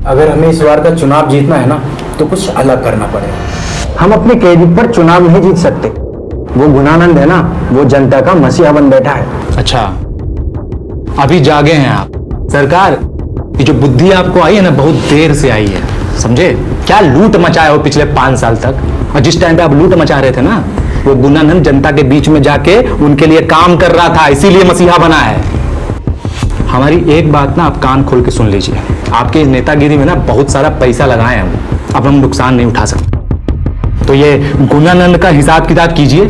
K: अगर हमें इस बार का चुनाव जीतना है ना, तो कुछ अलग करना पड़ेगा।
G: हम अपने कैदी पर चुनाव नहीं जीत सकते। वो गुणानंद है ना, वो जनता का मसीहा बन बैठा है।
S: अच्छा, अभी जागे हैं आप। सरकार, ये जो बुद्धि आपको आई है ना, बहुत देर से आई है, समझे? क्या लूट मचाए हो पिछले 5 साल तक। और जिस टाइम पे आप लूट मचा रहे थे ना, वो गुणानंद जनता के बीच में जाके उनके लिए काम कर रहा था, इसीलिए मसीहा बना है। हमारी एक बात ना आप कान खोल के सुन लीजिए, आपके नेतागिरी में ना बहुत सारा पैसा लगाए हम, अब हम नुकसान नहीं उठा सकते। तो ये गुणानंद का हिसाब किताब कीजिए,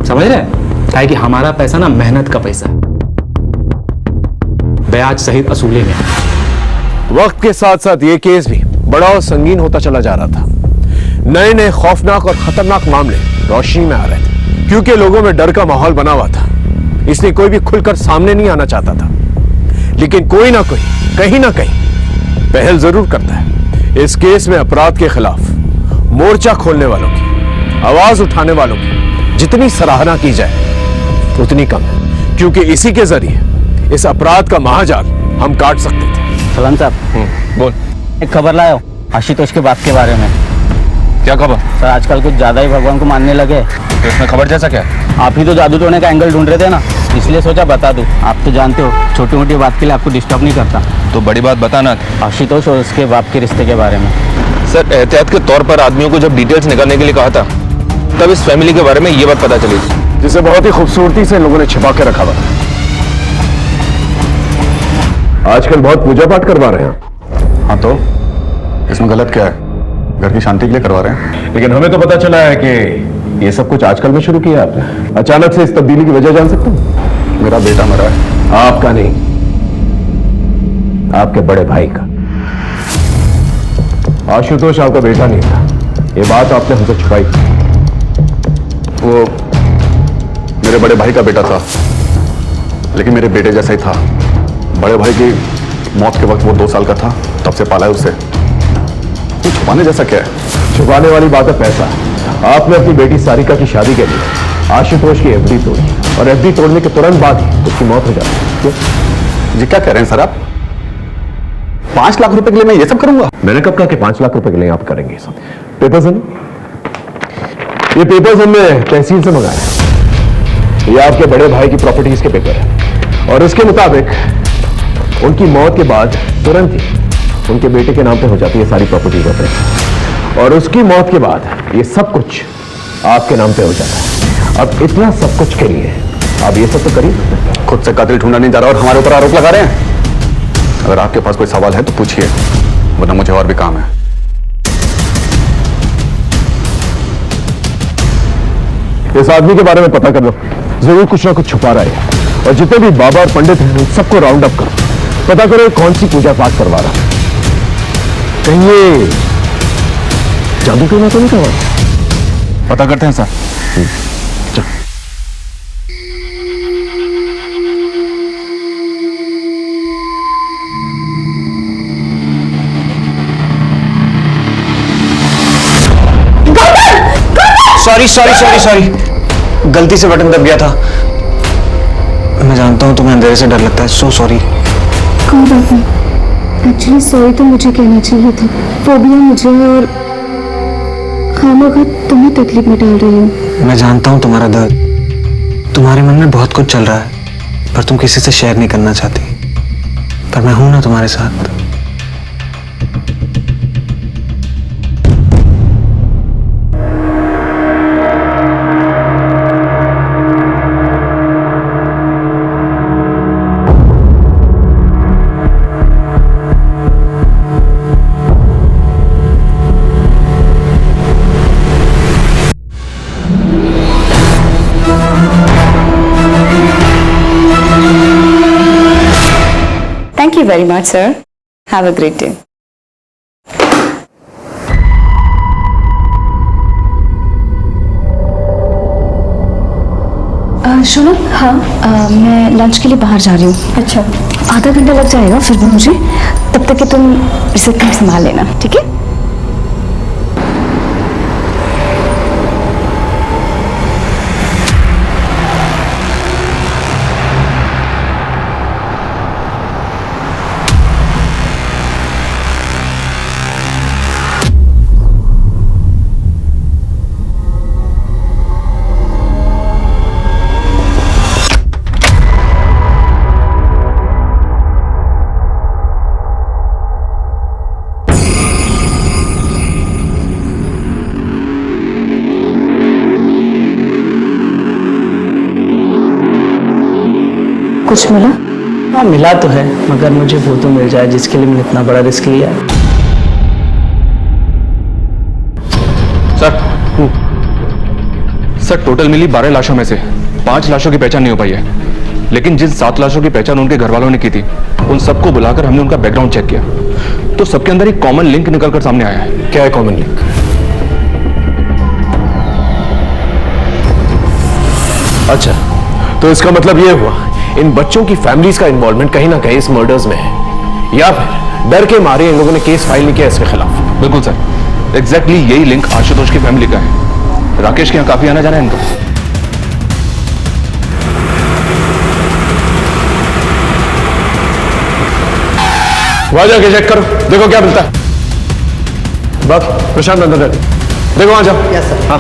S: समझ रहे? क्या है कि हमारा पैसा ना मेहनत का पैसा है, ब्याज सहित असूले में।
D: वक्त के साथ साथ ये केस भी बड़ा और संगीन होता चला जा रहा था। नए नए खौफनाक और खतरनाक मामले रोशनी में आ रहे थे, क्योंकि लोगों में डर का माहौल बना हुआ था, इसलिए कोई भी खुलकर सामने नहीं आना चाहता था। लेकिन कोई ना कोई, कहीं ना कहीं पहल जरूर करता है। इस केस में अपराध के खिलाफ मोर्चा खोलने वालों की, आवाज उठाने वालों की जितनी सराहना की जाए उतनी कम है, क्योंकि इसी के जरिए इस अपराध का महाजाल हम काट सकते थे।
H: सलाम साहब,
C: बोल।
H: एक खबर लाया हो आशुतोष के बाप के बारे में।
C: क्या खबर?
H: सर आजकल कुछ ज्यादा ही भगवान को मानने लगे।
C: तो इसमें खबर जैसा क्या?
H: आप ही तो जादू टोने का एंगल ढूंढ रहे थे ना, इसलिए सोचा बता दूं। आप तो जानते हो छोटी मोटी बात के लिए आपको डिस्टर्ब नहीं करता।
C: तो बड़ी बात बताना।
H: आशुतोष और उसके बाप के रिश्ते के बारे में।
C: सर एहतियात के तौर पर आदमियों को जब डिटेल्स निकालने के लिए कहा था तब इस फैमिली के बारे में ये बात पता चली,
D: जिसे बहुत ही खूबसूरती से लोगों ने छिपा के रखा हुआ। आजकल बहुत पूजा पाठ करवा रहे हैं।
M: हाँ तो इसमें गलत क्या है? घर की शांति के लिए करवा रहे हैं।
D: लेकिन हमें तो पता चला है कि ये सब कुछ आजकल में शुरू किया आपने। अचानक से इस तब्दीली की वजह जान सकते हैं?
M: मेरा बेटा मरा है।
D: आपका नहीं, आपके बड़े भाई का। आशुतोष आपका बेटा नहीं था, ये बात आपने हमसे छुपाई।
M: वो मेरे बड़े भाई का बेटा था, लेकिन मेरे बेटे जैसा ही था। बड़े भाई की मौत के वक्त वो 2 साल का था, तब से पाला है उसे। तो छुपाने जैसा क्या है?
D: छुपाने वाली बात है पैसा। आपने अपनी बेटी सारिका की शादी के लिए आशुतोष की एफडी तोड़ी और एफडी तोड़ने के तुरंत बाद ही उसकी मौत हो जाती है।
M: जी क्या कह रहे हैं सर आप? 5 लाख रुपए के लिए मैं ये सब करूंगा?
D: मैंने कब कहा कि 5 लाख रुपए के लिए आप करेंगे सब? पेपर्स है, ये पेपर्स हमने तहसील से मंगाए। ये आपके बड़े भाई की प्रॉपर्टीज के पेपर है और इसके मुताबिक उनकी मौत के बाद तुरंत ही उनके बेटे के नाम पे हो जाती है सारी प्रॉपर्टी का पैसा, और उसकी मौत के बाद ये सब कुछ आपके नाम पे हो जाता है। अब इतना सब कुछ के लिए आप ये सब तो करिए।
M: खुद से कातिल ढूंढा नहीं जा रहा और हमारे ऊपर आरोप लगा रहे हैं। अगर आपके पास कोई सवाल है तो पूछिए, वरना मुझे और भी काम है।
D: इस आदमी के बारे में पता कर लो, जरूर कुछ ना कुछ छुपा रहा है। और जितने भी बाबा और पंडित हैं उन सबको राउंड अप करो, पता करो कौन सी पूजा पाठ करवा रहा है। कहीं ये जादू टोना तो नहीं करवा?
C: पता करते हैं सर।
D: चल।
U: सॉरी गलती से बटन दब गया था। मैं जानता हूँ तुम्हें अंधेरे से डर लगता है। So sorry.
N: कोई बात नहीं। एक्चुअली सॉरी तो मुझे कहना चाहिए था। फोबिया मुझे है और खामखा तुम्हें तकलीफ में डाल रही हूँ।
U: मैं जानता हूँ तुम्हारा दर्द। तुम्हारे मन में बहुत कुछ चल रहा है पर तुम किसी से शेयर नहीं करना चाहती। पर मैं हूं ना तुम्हारे साथ।
A: Thank you very much, sir. Have a great day.
L: सुनो, हाँ मैं लंच के लिए बाहर जा रही हूँ। अच्छा, आधा घंटा लग जाएगा फिर भी मुझे। तब तक कि तुम रिसेप्शन संभाल लेना, ठीक है? कुछ मिला?
G: हाँ मिला तो है, मगर मुझे वो तो मिल जाए जिसके लिए मैंने इतना बड़ा रिस्क लिया है।
C: सर टोटल मिली 12 लाशों में से 5 लाशों की पहचान नहीं हो पाई है, लेकिन जिन 7 लाशों की पहचान उनके घर वालों ने की थी उन सबको बुलाकर हमने उनका बैकग्राउंड चेक किया तो सबके अंदर एक कॉमन लिंक निकलकर सामने आया है।
D: क्या है कॉमन लिंक? अच्छा, तो इसका मतलब यह हुआ इन बच्चों की फैमिलीज का इन्वॉल्वमेंट कहीं ना कहीं इस मर्डर्स में है, या फिर डर के मारे इन लोगों ने केस फाइल नहीं किया इसके खिलाफ।
C: बिल्कुल सर, एग्जैक्टली यही लिंक आशुतोष की फैमिली का है। राकेश के यहाँ काफी आना जाना है इनका।
D: वहां जाके चेक करो, देखो क्या मिलता है। बस प्रशांत अंदर है, देखो वहां जाओ।
B: Yes sir.
D: हाँ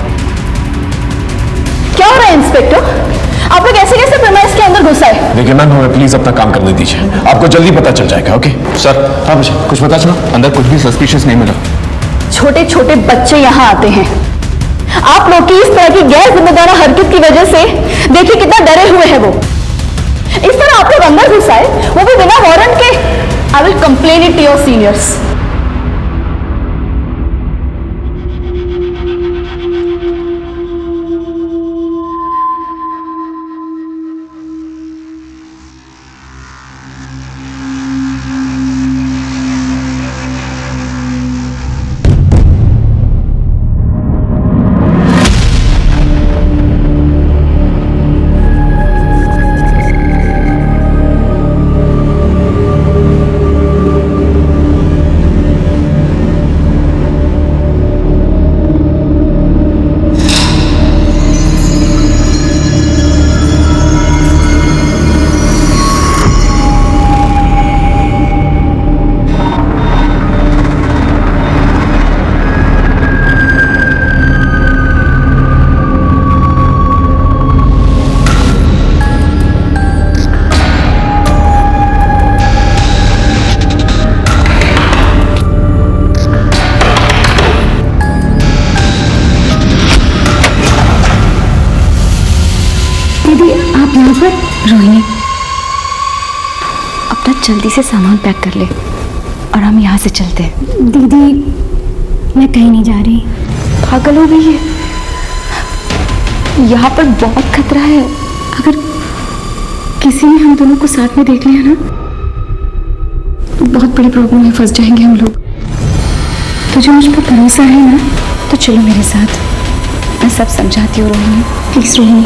F: क्या हो रहा है इंस्पेक्टर? आप लोग ऐसे कैसे प्रेमाइस के अंदर घुस आए?
D: देखिए मैम, हमें प्लीज अपना काम करने दीजिए, आपको जल्दी पता चल जाएगा। Okay
C: sir.
D: हाँ बच्चे, कुछ पता चला?
C: अंदर कुछ भी सस्पिशियस नहीं मिला।
F: छोटे छोटे बच्चे यहाँ आते हैं, आप लोग की इस तरह की गैर जिम्मेदार हरकत की वजह से देखिए कितना डरे हुए हैं वो। इस तरह आप लोग अंदर घुस आए, वो भी बिना वारंट के। I will complain it to your seniors.
L: Rohini, अपना जल्दी से सामान पैक कर ले और हम यहाँ से चलते हैं।
N: दीदी, मैं कहीं नहीं जा रही।
L: पागल हो गई है, यहाँ पर बहुत खतरा है।
N: अगर किसी ने हम दोनों को साथ में देख लिया ना, तो बहुत बड़ी प्रॉब्लम में फंस जाएंगे हम लोग। तुझे मुझ पर भरोसा है ना? तो चलो मेरे साथ,
L: मैं सब समझाती हूँ रोहिणी।
N: प्लीज रोहिणी।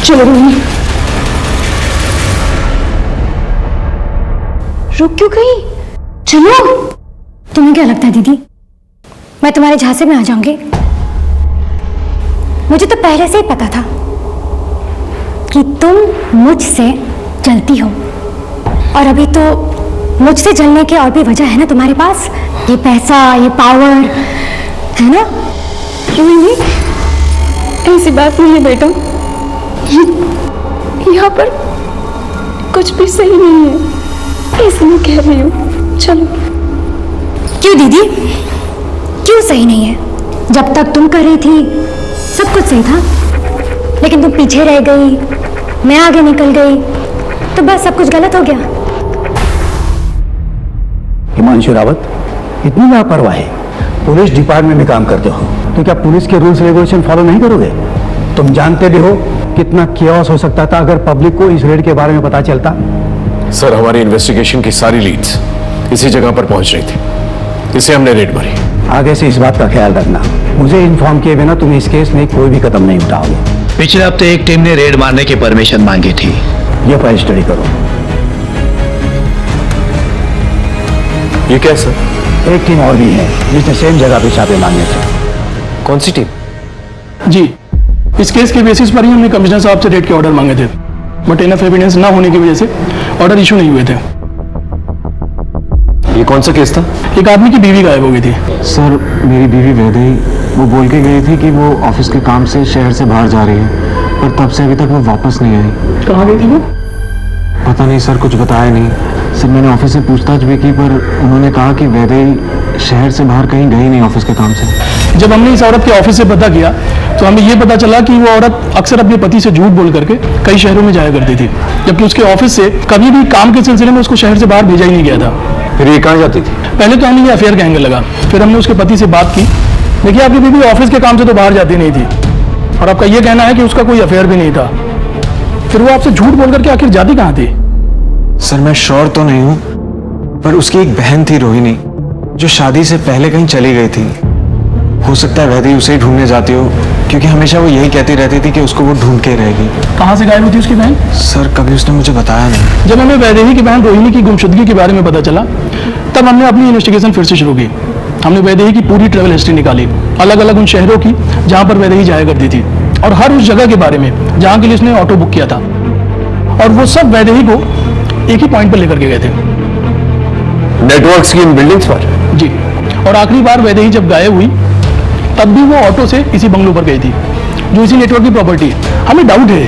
N: चलो रोहिणी।
F: रुक क्यों गई?
N: चलो। तुम्हें क्या लगता है दीदी, मैं तुम्हारे झांसे में आ जाऊंगी? मुझे तो पहले से ही पता था कि तुम मुझसे जलती हो, और अभी तो मुझसे जलने की और भी वजह है ना तुम्हारे पास। ये पैसा, ये पावर है ना?
F: रोहिणी, ऐसी बात नहीं है बेटा, यहाँ पर कुछ भी सही नहीं है, इसलिए कह रही हूँ। चलो।
N: क्यों दीदी, क्यों सही नहीं है? जब तक तुम कर रही थी सब कुछ सही था, लेकिन तुम पीछे रह गई, मैं आगे निकल गई, तो बस सब कुछ गलत हो गया।
K: हिमांशु रावत, इतनी लापरवाह है। पुलिस डिपार्टमेंट में काम करते हो तो क्या पुलिस के रूल्स रेगुलेशन फॉलो नहीं करोगे? तुम जानते भी हो कितना केओस हो सकता था अगर पब्लिक को इस रेड के बारे में पता चलता।
D: सर, हमारी इन्वेस्टिगेशन की सारी लीड्स इसी जगह पर पहुंच रही थी, इसे हमने रेड भरी।
K: आगे से इस बात का ख्याल रखना, मुझे इन्फॉर्म किए बिना तुम इस केस में कोई भी कदम नहीं उठाओगे।
V: पिछले हफ्ते एक टीम ने रेड मारने की परमिशन मांगी थी।
K: ये फाइल स्टडी करो।
D: ये क्या सर?
K: एक टीम और भी है जिसने सेम जगह पे छापे मांगे थे।
D: कौन सी टीम?
G: जी, इस केस के बेसिस पर ही हमने कमिश्नर साहब से रेड के ऑर्डर मांगे थे, बट इनफ एविडेंस ना होने की वजह से ऑर्डर इशू नहीं हुए थे।
D: ये कौन सा केस था?
G: एक आदमी की बीवी गायब हो गई थी।
U: सर, मेरी बीवी वैदेही, वो बोल के गई थी कि वो ऑफिस के काम से शहर से बाहर जा रही है, पर तब से अभी तक वो वापस नहीं आई।
G: कहाँ गई थी वो?
U: पता नहीं सर, कुछ बताया नहीं। सर, मैंने ऑफिस से पूछताछ भी की, पर उन्होंने कहा कि वैदेही शहर से बाहर कहीं गई नहीं ऑफिस के काम से।
G: जब हमने इस औरत के ऑफिस से पता किया तो हमें ये पता चला कि वो औरत अक्सर अपने पति से झूठ बोल करके कई शहरों में जाया करती थी, जबकि उसके ऑफिस से कभी भी काम के सिलसिले में उसको शहर से बाहर भेजा ही नहीं गया था।
D: फिर ये कहाँ जाती थी?
G: पहले तो हमें ये अफेयर का एंगल लगा, फिर हमने उसके पति से बात की। देखिए, आपकी बीवी ऑफिस के काम से तो बाहर जाती नहीं थी, और आपका ये कहना है कि उसका कोई अफेयर भी नहीं था, फिर वो आपसे झूठ बोल करके आखिर जाती कहाँ थी?
U: सर, मैं श्योर तो नहीं हूँ, पर उसकी एक बहन थी रोहिणी, जो शादी से पहले कहीं चली गई थी। हो सकता है वैदेही उसे ही ढूंढने जाती हो, क्योंकि हमेशा वो यही कहती रहती थी कि उसको वो ढूंढ के रहेगी।
G: कहाँ से गायब हुई थी उसकी बहन?
U: सर कभी उसने मुझे बताया नहीं।
G: जब हमें वैदेही की बहन रोहिणी की गुमशुदगी के बारे में पता चला तब हमने अपनी इन्वेस्टिगेशन फिर से शुरू की। हमने वैदेही की पूरी ट्रैवल हिस्ट्री निकाली, अलग अलग उन शहरों की जहाँ पर वैदेही जाया करती थी और हर उस जगह के बारे में जहाँ के लिए उसने ऑटो बुक किया था, और वो सब वैदेही को एक ही पॉइंट पर लेकर के गए थे,
D: नेटवर्क्स की इन बिल्डिंग्स पर।
G: जी। और आखिरी बार वैदेही जब गायब हुई तब भी वो ऑटो से इसी बंगलों पर गई थी जो इसी नेटवर्क की प्रॉपर्टी है। हमें डाउट है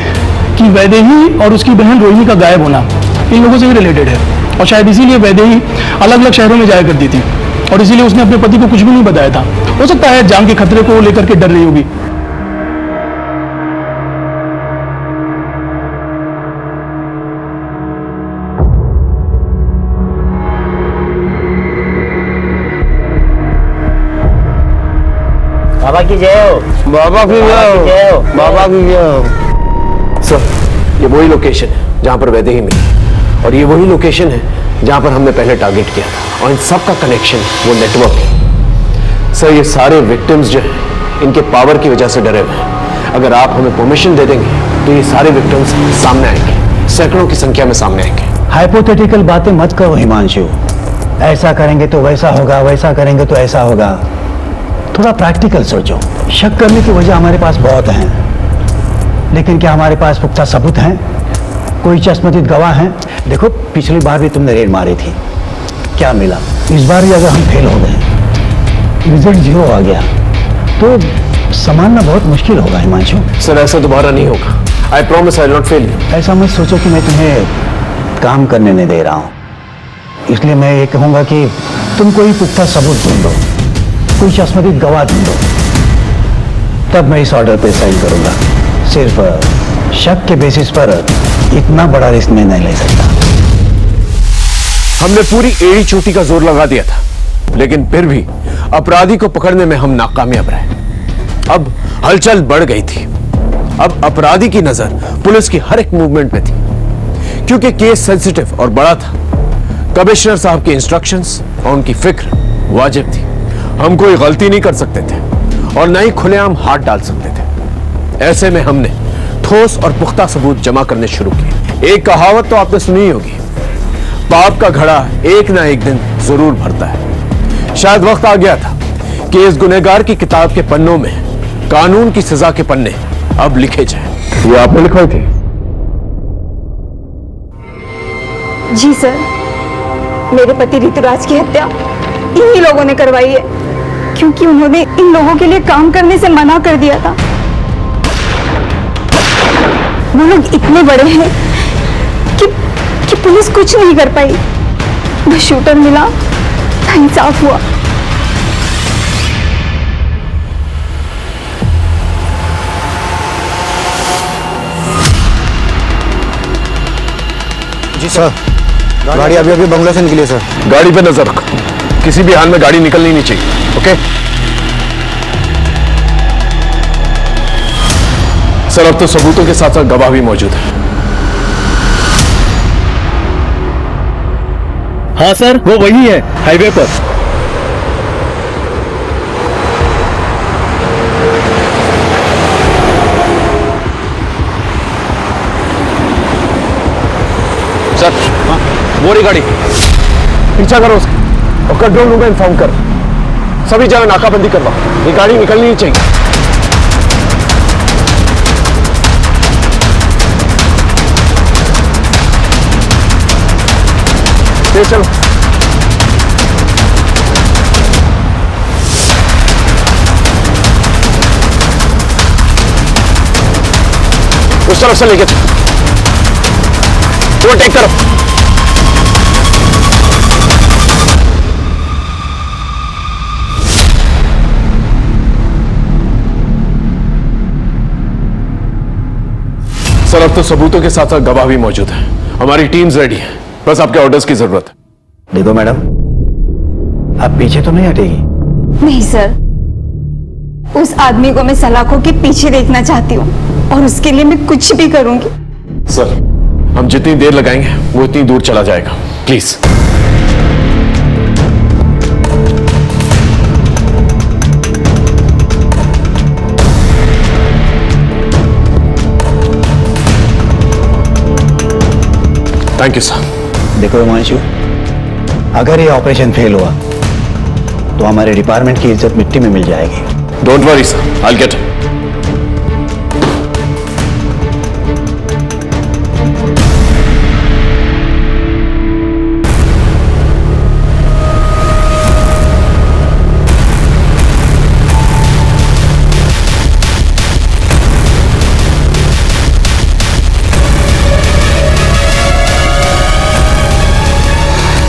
G: कि वैदेही और उसकी बहन रोहिणी का गायब होना इन लोगों से भी रिलेटेड है, और शायद इसीलिए वैदेही अलग अलग शहरों में जाया करती थी और इसीलिए उसने अपने पति को कुछ भी नहीं बताया था। हो सकता है जान के खतरे को लेकर के डर रही होगी।
H: बाबा की जय हो।
D: बाबा की जय हो। बाबा की जय हो। सर ये वही लोकेशन है जहां पर वैदेही मिली, और ये वही लोकेशन है जहां पर हमने पहले टारगेट किया था, और इन सब का कनेक्शन वो नेटवर्क है। सर ये सारे विक्टिम्स जो हैं इनके पावर की वजह से डरे हुए हैं। अगर आप हमें परमिशन दे देंगे तो ये सारे विक्टिम्स सामने आएंगे, सैकड़ों की संख्या में सामने आएंगे।
B: हाइपोथेटिकल बातें मत करो हिमांशु। ऐसा करेंगे तो वैसा होगा, वैसा करेंगे तो ऐसा होगा। थोड़ा प्रैक्टिकल सोचो। शक करने की वजह हमारे पास बहुत हैं, लेकिन क्या हमारे पास पुख्ता सबूत हैं? कोई चश्मदीद गवाह हैं? देखो पिछली बार भी तुमने रेड मारी थी, क्या मिला? इस बार भी अगर हम फेल हो गए, रिजल्ट 0 आ गया, तो संभालना बहुत मुश्किल होगा हिमांशु।
D: सर ऐसा दोबारा नहीं होगा। I promise I will not fail you.
B: ऐसा मत सोचो कि मैं तुम्हें काम करने नहीं दे रहा हूँ, इसलिए मैं ये कहूँगा कि तुम कोई पुख्ता सबूत ढूंढो, कोई चश्मदीद गवाह ढूंढो, तब मैं इस ऑर्डर पे साइन करूंगा। सिर्फ शक के बेसिस पर इतना बड़ा रिस्क मैं नहीं ले सकता।
D: हमने पूरी एड़ी चोटी का जोर लगा दिया था, लेकिन फिर भी अपराधी को पकड़ने में हम नाकामयाब रहे। अब हलचल बढ़ गई थी। अब अपराधी की नजर पुलिस की हर एक मूवमेंट पे थी, क्योंकि केस सेंसिटिव और बड़ा था। कमिश्नर साहब की इंस्ट्रक्शंस और उनकी फिक्र वाजिब थी। हम कोई गलती नहीं कर सकते थे और न ही खुलेआम हाथ डाल सकते थे। ऐसे में हमने ठोस और पुख्ता सबूत जमा करने शुरू किए। एक कहावत तो आपने सुनी ही होगी, पाप का घड़ा एक ना एक दिन जरूर भरता है। शायद वक्त आ गया था कि इस गुनहगार की किताब के पन्नों में कानून की सजा के पन्ने अब लिखे जाएं।
M: ये आपने लिखवाई थी?
J: जी सर, मेरे पति ऋतुराज की हत्या इन्हीं लोगों ने करवाई है, क्योंकि उन्होंने इन लोगों के लिए काम करने से मना कर दिया था। वो लोग इतने बड़े हैं कि पुलिस कुछ नहीं कर पाई। न शूटर मिला, न इंसाफ हुआ।
B: जी सर, गाड़ी अभी अभी बंगला से निकली है सर।
D: गाड़ी पे नजर रखो, किसी भी हाल में गाड़ी निकलनी नहीं चाहिए। ओके सर, अब तो सबूतों के साथ साथ गवाह भी मौजूद है।
S: हाँ सर, वो वही है हाईवे पर।
D: सर वो रही गाड़ी, पीछा करो उसका और कंट्रोल रूम में इन्फॉर्म कर, सभी जगह नाकाबंदी करवा। ये गाड़ी निकलनी ही चाहिए। तेज चलो। उस तरफ से लेके चलो, ओवरटेक करो। सर अब तो सबूतों के साथ साथ गवाह भी मौजूद है। हमारी टीम्स रेडी है, बस आपके ऑर्डर्स की जरूरत है।
B: देखो मैडम, आप पीछे तो नहीं हटेगी?
J: नहीं सर, उस आदमी को मैं सलाखों के पीछे देखना चाहती हूँ और उसके लिए मैं कुछ भी करूंगी।
D: सर हम जितनी देर लगाएंगे वो इतनी दूर चला जाएगा, प्लीज। Thank you sir.
B: देखो हिमांशु, अगर ये ऑपरेशन फेल हुआ तो हमारे डिपार्टमेंट की इज्जत मिट्टी में मिल जाएगी।
D: Don't worry sir, I will get.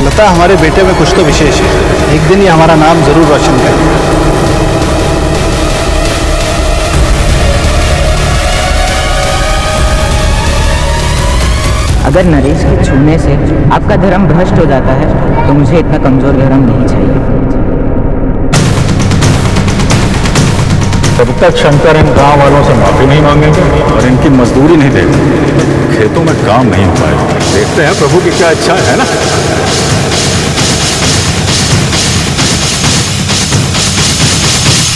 V: लगता है हमारे बेटे में कुछ तो विशेष है, एक दिन ये हमारा नाम जरूर रोशन करेगा।
O: अगर नरेश के छूने से आपका धर्म भ्रष्ट हो जाता है तो मुझे इतना कमजोर धर्म नहीं चाहिए।
R: जब तक शंकर इन गांव वालों से माफी नहीं मांगेंगे और इनकी मजदूरी नहीं देंगे, खेतों में काम नहीं हो पाएगा। देखते हैं प्रभु की क्या इच्छा है ना।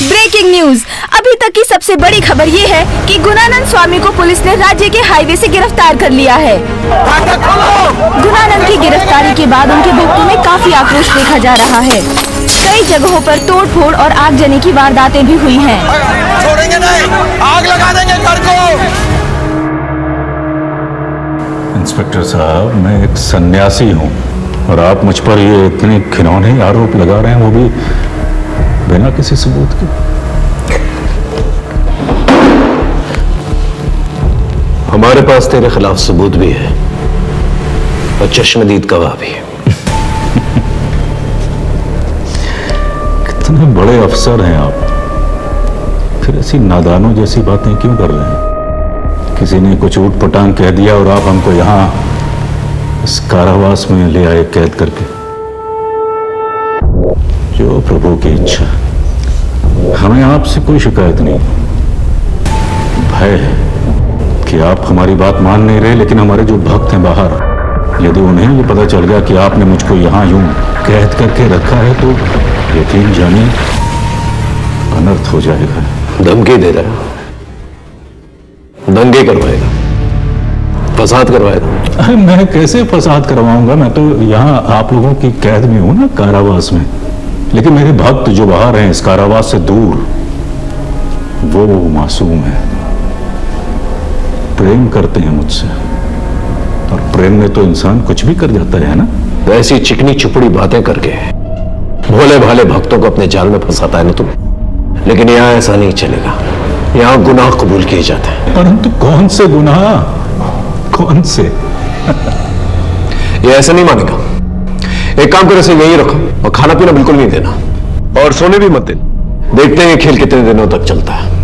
P: ब्रेकिंग न्यूज, अभी तक की सबसे बड़ी खबर ये है कि गुणानंद स्वामी को पुलिस ने राज्य के हाईवे से गिरफ्तार कर लिया है। गुणानंद की गिरफ्तारी के बाद उनके भक्तों में काफी आक्रोश देखा जा रहा है। कई जगहों पर तोड़फोड़ और आगजनी की वारदातें भी हुई हैं।
W: छोड़ेंगे नहीं, आग लगा देंगे घर को।
R: इंस्पेक्टर साहब, मैं एक सन्यासी हूँ और आप मुझ पर ये इतने घिनौने आरोप लगा रहे हैं, वो भी बिना किसी सबूत के।
D: हमारे पास तेरे खिलाफ सबूत भी है और चश्मदीद गवाह भी है।
R: कितने बड़े अफसर हैं आप, फिर ऐसी नादानों जैसी बातें क्यों कर रहे हैं? किसी ने कुछ ऊट पटांग कह दिया और आप हमको यहाँ इस कारावास में ले आए कैद करके। जो प्रभु की इच्छा, हमें आपसे कोई शिकायत नहीं। भय है कि आप हमारी बात मान नहीं रहे, लेकिन हमारे जो भक्त हैं बाहर, यदि उन्हें ये पता चल गया कि आपने मुझको यहाँ यूं कैद करके रखा है तो यकीन जानिए अनर्थ हो जाएगा।
D: धमकी दे रहा है, दंगे करवाएगा, फसाद करवाएगा।
R: अरे मैं कैसे फसाद करवाऊंगा? मैं तो यहाँ आप लोगों की कैद में हूं ना, कारावास में। लेकिन मेरे भक्त जो बाहर हैं इस कारावास से दूर, वो मासूम है, प्रेम करते हैं मुझसे, और प्रेम में तो इंसान कुछ भी कर जाता है ना।
D: ऐसी चिकनी चुपड़ी बातें करके भोले भाले भक्तों को अपने जाल में फंसाता है ना तुम। लेकिन यहाँ ऐसा नहीं चलेगा, यहाँ गुनाह कबूल किए जाते हैं।
R: परंतु कौन से गुनाह, कौन से?
D: ये ऐसा नहीं मानेगा। एक काम कर, इसे यहीं रखो और खाना पीना बिल्कुल नहीं देना और सोने भी मत देना। देखते हैं खेल कितने दिनों तक चलता है।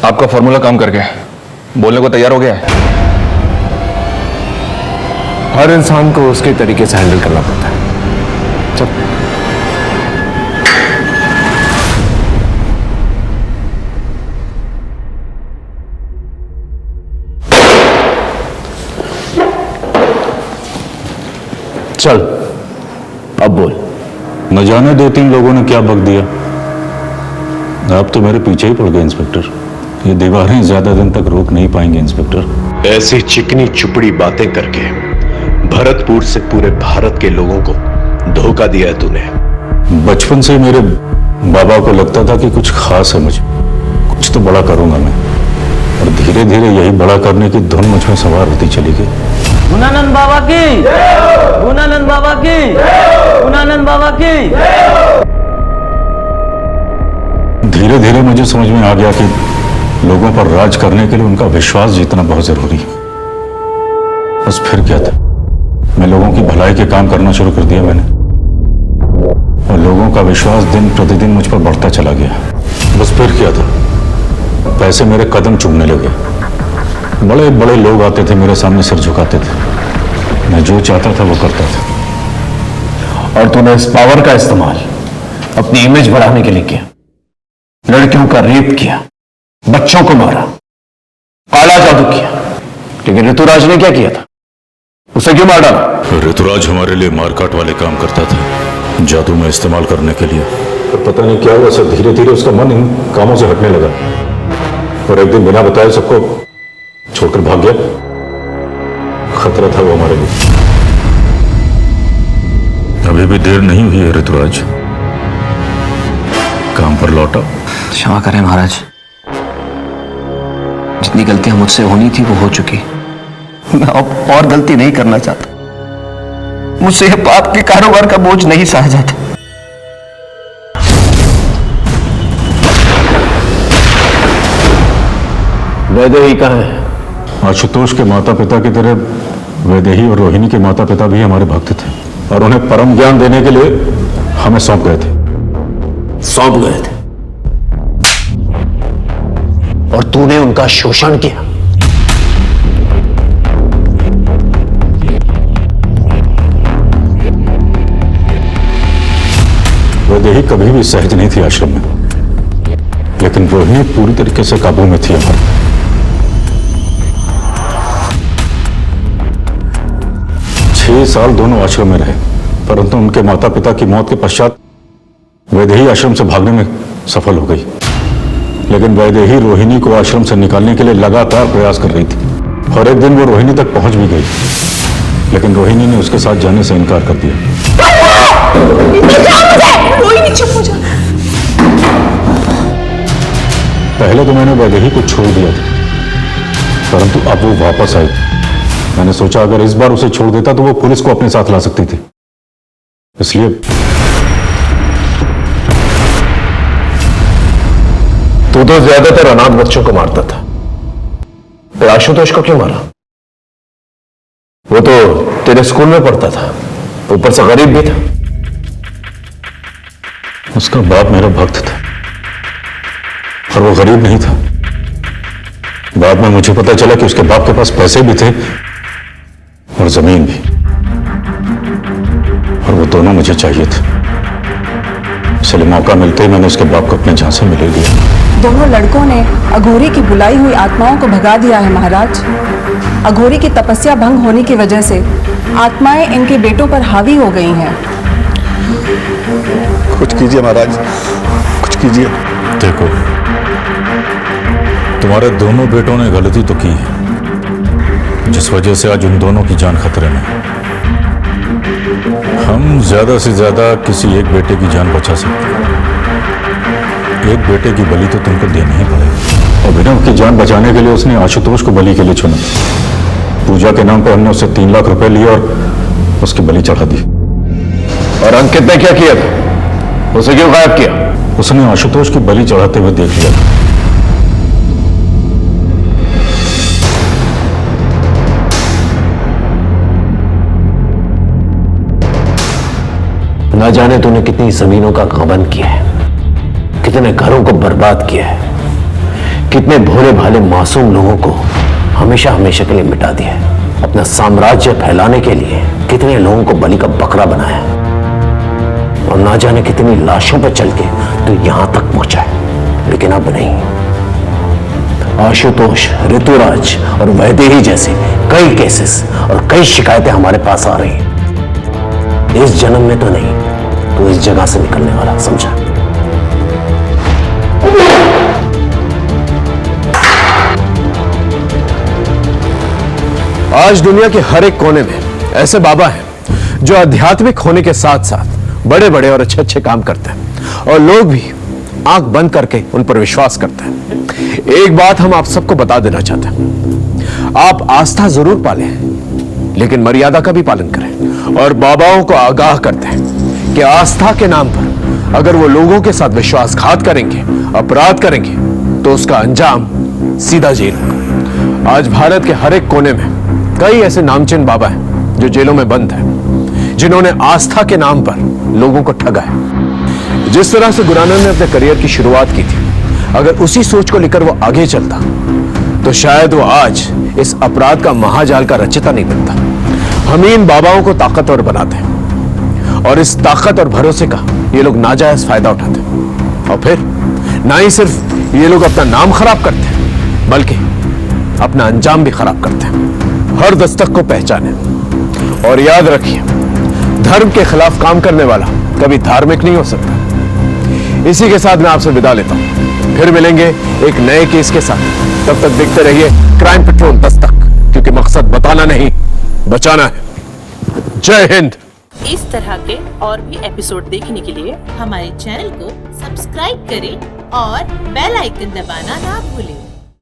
C: आपका फॉर्मूला काम कर गया, बोलने को तैयार हो गया है।
D: हर इंसान को उसके तरीके से हैंडल करना पड़ता है। चल।
R: चल अब बोल। न जाने 2-3 लोगों ने क्या बक दिया, आप तो मेरे पीछे ही पड़ गए इंस्पेक्टर। ये दीवारें ज्यादा दिन तक रोक नहीं पाएंगे इंस्पेक्टर।
D: ऐसी चिकनी चुपड़ी बातें करके भरतपुर से पूरे भारत के लोगों को धोखा दिया है तूने।
R: बचपन से मेरे बाबा को लगता था कि कुछ खास है मुझे, कुछ तो बड़ा करूंगा मैं, और धीरे धीरे यही बड़ा करने की धुन मुझ में सवार होती चली गई।
O: गुणानंद बाबा की, गुणानंद बाबा की, गुणानंद बाबा की।
R: धीरे धीरे मुझे समझ में आ गया कि लोगों पर राज करने के लिए उनका विश्वास जीतना बहुत जरूरी है। बस फिर क्या था, मैं लोगों की भलाई के काम करना शुरू कर दिया मैंने, और लोगों का विश्वास दिन प्रतिदिन मुझ पर बढ़ता चला गया। बस फिर क्या था, पैसे मेरे कदम चूमने लगे। बड़े बड़े लोग आते थे मेरे सामने सिर झुकाते थे, मैं जो चाहता था वो करता था।
B: और तूने इस पावर का इस्तेमाल अपनी इमेज बढ़ाने के लिए किया। लड़कियों का रेप किया, बच्चों को मारा, काला जादू किया। लेकिन ऋतुराज ने क्या किया था? उसे क्यों मार डाला?
R: ऋतुराज हमारे लिए मारकाट वाले काम करता था, जादू में इस्तेमाल करने के लिए। पर पता नहीं क्या हुआ सर, धीरे धीरे उसका मन इन कामों से हटने लगा और एक दिन बिना बताए सबको छोड़कर भाग गया। खतरा था वो हमारे लिए। अभी भी देर नहीं हुई है ऋतुराज, काम पर लौटा।
H: क्षमा करें महाराज, जितनी गलतियां मुझसे होनी थी वो हो चुकी। मैं अब और गलती नहीं करना चाहता। मुझसे यह पाप के कारोबार का बोझ नहीं सहा जाता।
B: वैदेही कहाँ है?
R: आशुतोष के माता पिता की तरह वैदेही और रोहिणी के माता पिता भी हमारे भक्त थे और उन्हें परम ज्ञान देने के लिए हमें सौंप गए थे।
B: सौंप गए थे और तूने उनका शोषण किया।
R: वैदेही कभी भी सहज नहीं थी आश्रम में, लेकिन रोहिणी पूरी तरीके से काबू में थी हमारे। 6 साल दोनों आश्रम में रहे, परंतु उनके माता पिता की मौत के पश्चात वैदेही आश्रम से भागने में सफल हो गई। लेकिन वैदेही रोहिणी को आश्रम से निकालने के लिए लगातार प्रयास कर रही थी और एक दिन वो रोहिणी तक पहुंच भी गई, लेकिन रोहिणी ने उसके साथ जाने से इनकार कर दिया।
J: रोहिणी चुप हो जा।
R: पहले तो मैंने वैदेही को छोड़ दिया था, परंतु अब वो वापस आई। मैंने सोचा अगर इस बार उसे छोड़ देता तो वो पुलिस को अपने साथ ला सकती थी, इसलिए।
B: तू तो ज्यादातर अनाथ बच्चों को मारता था, फिर आशुतोष को क्यों मारा? वो तो तेरे स्कूल में पढ़ता था, ऊपर से गरीब भी था।
R: उसका बाप मेरा भक्त था और वो गरीब नहीं था। बाद में मुझे पता चला कि उसके बाप के पास पैसे भी थे और जमीन भी, और वो दोनों मुझे चाहिए थे। इसलिए मौका मिलते ही मैंने उसके बाप को अपने झांसे में ले लिया।
J: दोनों लड़कों ने अघोरी की बुलाई हुई आत्माओं को भगा दिया है महाराज। अघोरी की तपस्या भंग होने की वजह से आत्माएं इनके बेटों पर हावी हो गई हैं।
M: कुछ कीजिए महाराज, कुछ कीजिए।
R: देखो, तुम्हारे दोनों बेटों ने गलती तो की है, जिस वजह से आज उन दोनों की जान खतरे में। हम ज्यादा से ज्यादा किसी एक बेटे की जान बचा सकते हैं। एक बेटे की बलि तो तुमको देनी ही पड़ेगी। अभिनव की जान बचाने के लिए उसने आशुतोष को बलि के लिए चुना। पूजा के नाम पर हमने उससे 3 लाख रुपए लिए और उसकी बलि चढ़ा दी।
B: और अंकित ने क्या किया था? उसे क्यों गायब किया?
R: उसने आशुतोष की बलि चढ़ाते हुए देख लिया।
B: ना जाने तूने कितनी जमीनों का गबन किया है, कितने घरों को बर्बाद किया है, कितने भोले भाले मासूम लोगों को हमेशा हमेशा के लिए मिटा दिया है। अपना साम्राज्य फैलाने के लिए कितने लोगों को बलि का बकरा बनाया, और ना जाने कितनी लाशों पर चल के तो यहां तक पहुंचा है। लेकिन अब नहीं। आशुतोष, ऋतुराज और वैदेही जैसे कई केसेस और कई शिकायतें हमारे पास आ रही हैं। इस जन्म में तो नहीं, तो इस जगह से निकलने वाला, समझा? आज दुनिया के हर एक कोने में ऐसे बाबा हैं जो आध्यात्मिक होने के साथ साथ बड़े बड़े और अच्छे अच्छे काम करते हैं, और लोग भी आंख बंद करके उन पर विश्वास करते हैं। एक बात हम आप सबको बता देना चाहते हैं, आप आस्था जरूर पालें, लेकिन मर्यादा का भी पालन करें। और बाबाओं को आगाह करते हैं कि आस्था के नाम पर अगर वो लोगों के साथ विश्वासघात करेंगे, अपराध करेंगे, तो उसका अंजाम सीधा जेल होगा। आज भारत के हर एक कोने में
D: कई ऐसे नामचीन बाबा हैं जो जेलों में बंद हैं, जिन्होंने आस्था के नाम पर लोगों को ठगा है। जिस तरह से गुरानंद ने अपने करियर की शुरुआत की थी, अगर उसी सोच को लेकर वो आगे चलता तो शायद वो आज इस अपराध का महाजाल का रचयिता नहीं बनता। हम इन बाबाओं को ताकतवर बनाते हैं और इस ताकत और भरोसे का ये लोग नाजायज फायदा उठाते हैं। और फिर ना ही सिर्फ ये लोग अपना नाम खराब करते हैं, बल्कि अपना अंजाम भी खराब करते हैं। हर दस्तक को पहचाने और याद रखिए, धर्म के खिलाफ काम करने वाला कभी धार्मिक नहीं हो सकता। इसी के साथ मैं आपसे विदा लेता हूं, फिर मिलेंगे एक नए केस के साथ। तब तक देखते रहिए क्राइम पेट्रोल दस्तक, क्योंकि मकसद बताना नहीं, बचाना है। जय हिंद।
E: इस तरह के और भी एपिसोड देखने के लिए हमारे चैनल को सब्सक्राइब करें और बेल आइकन दबाना ना भूलें।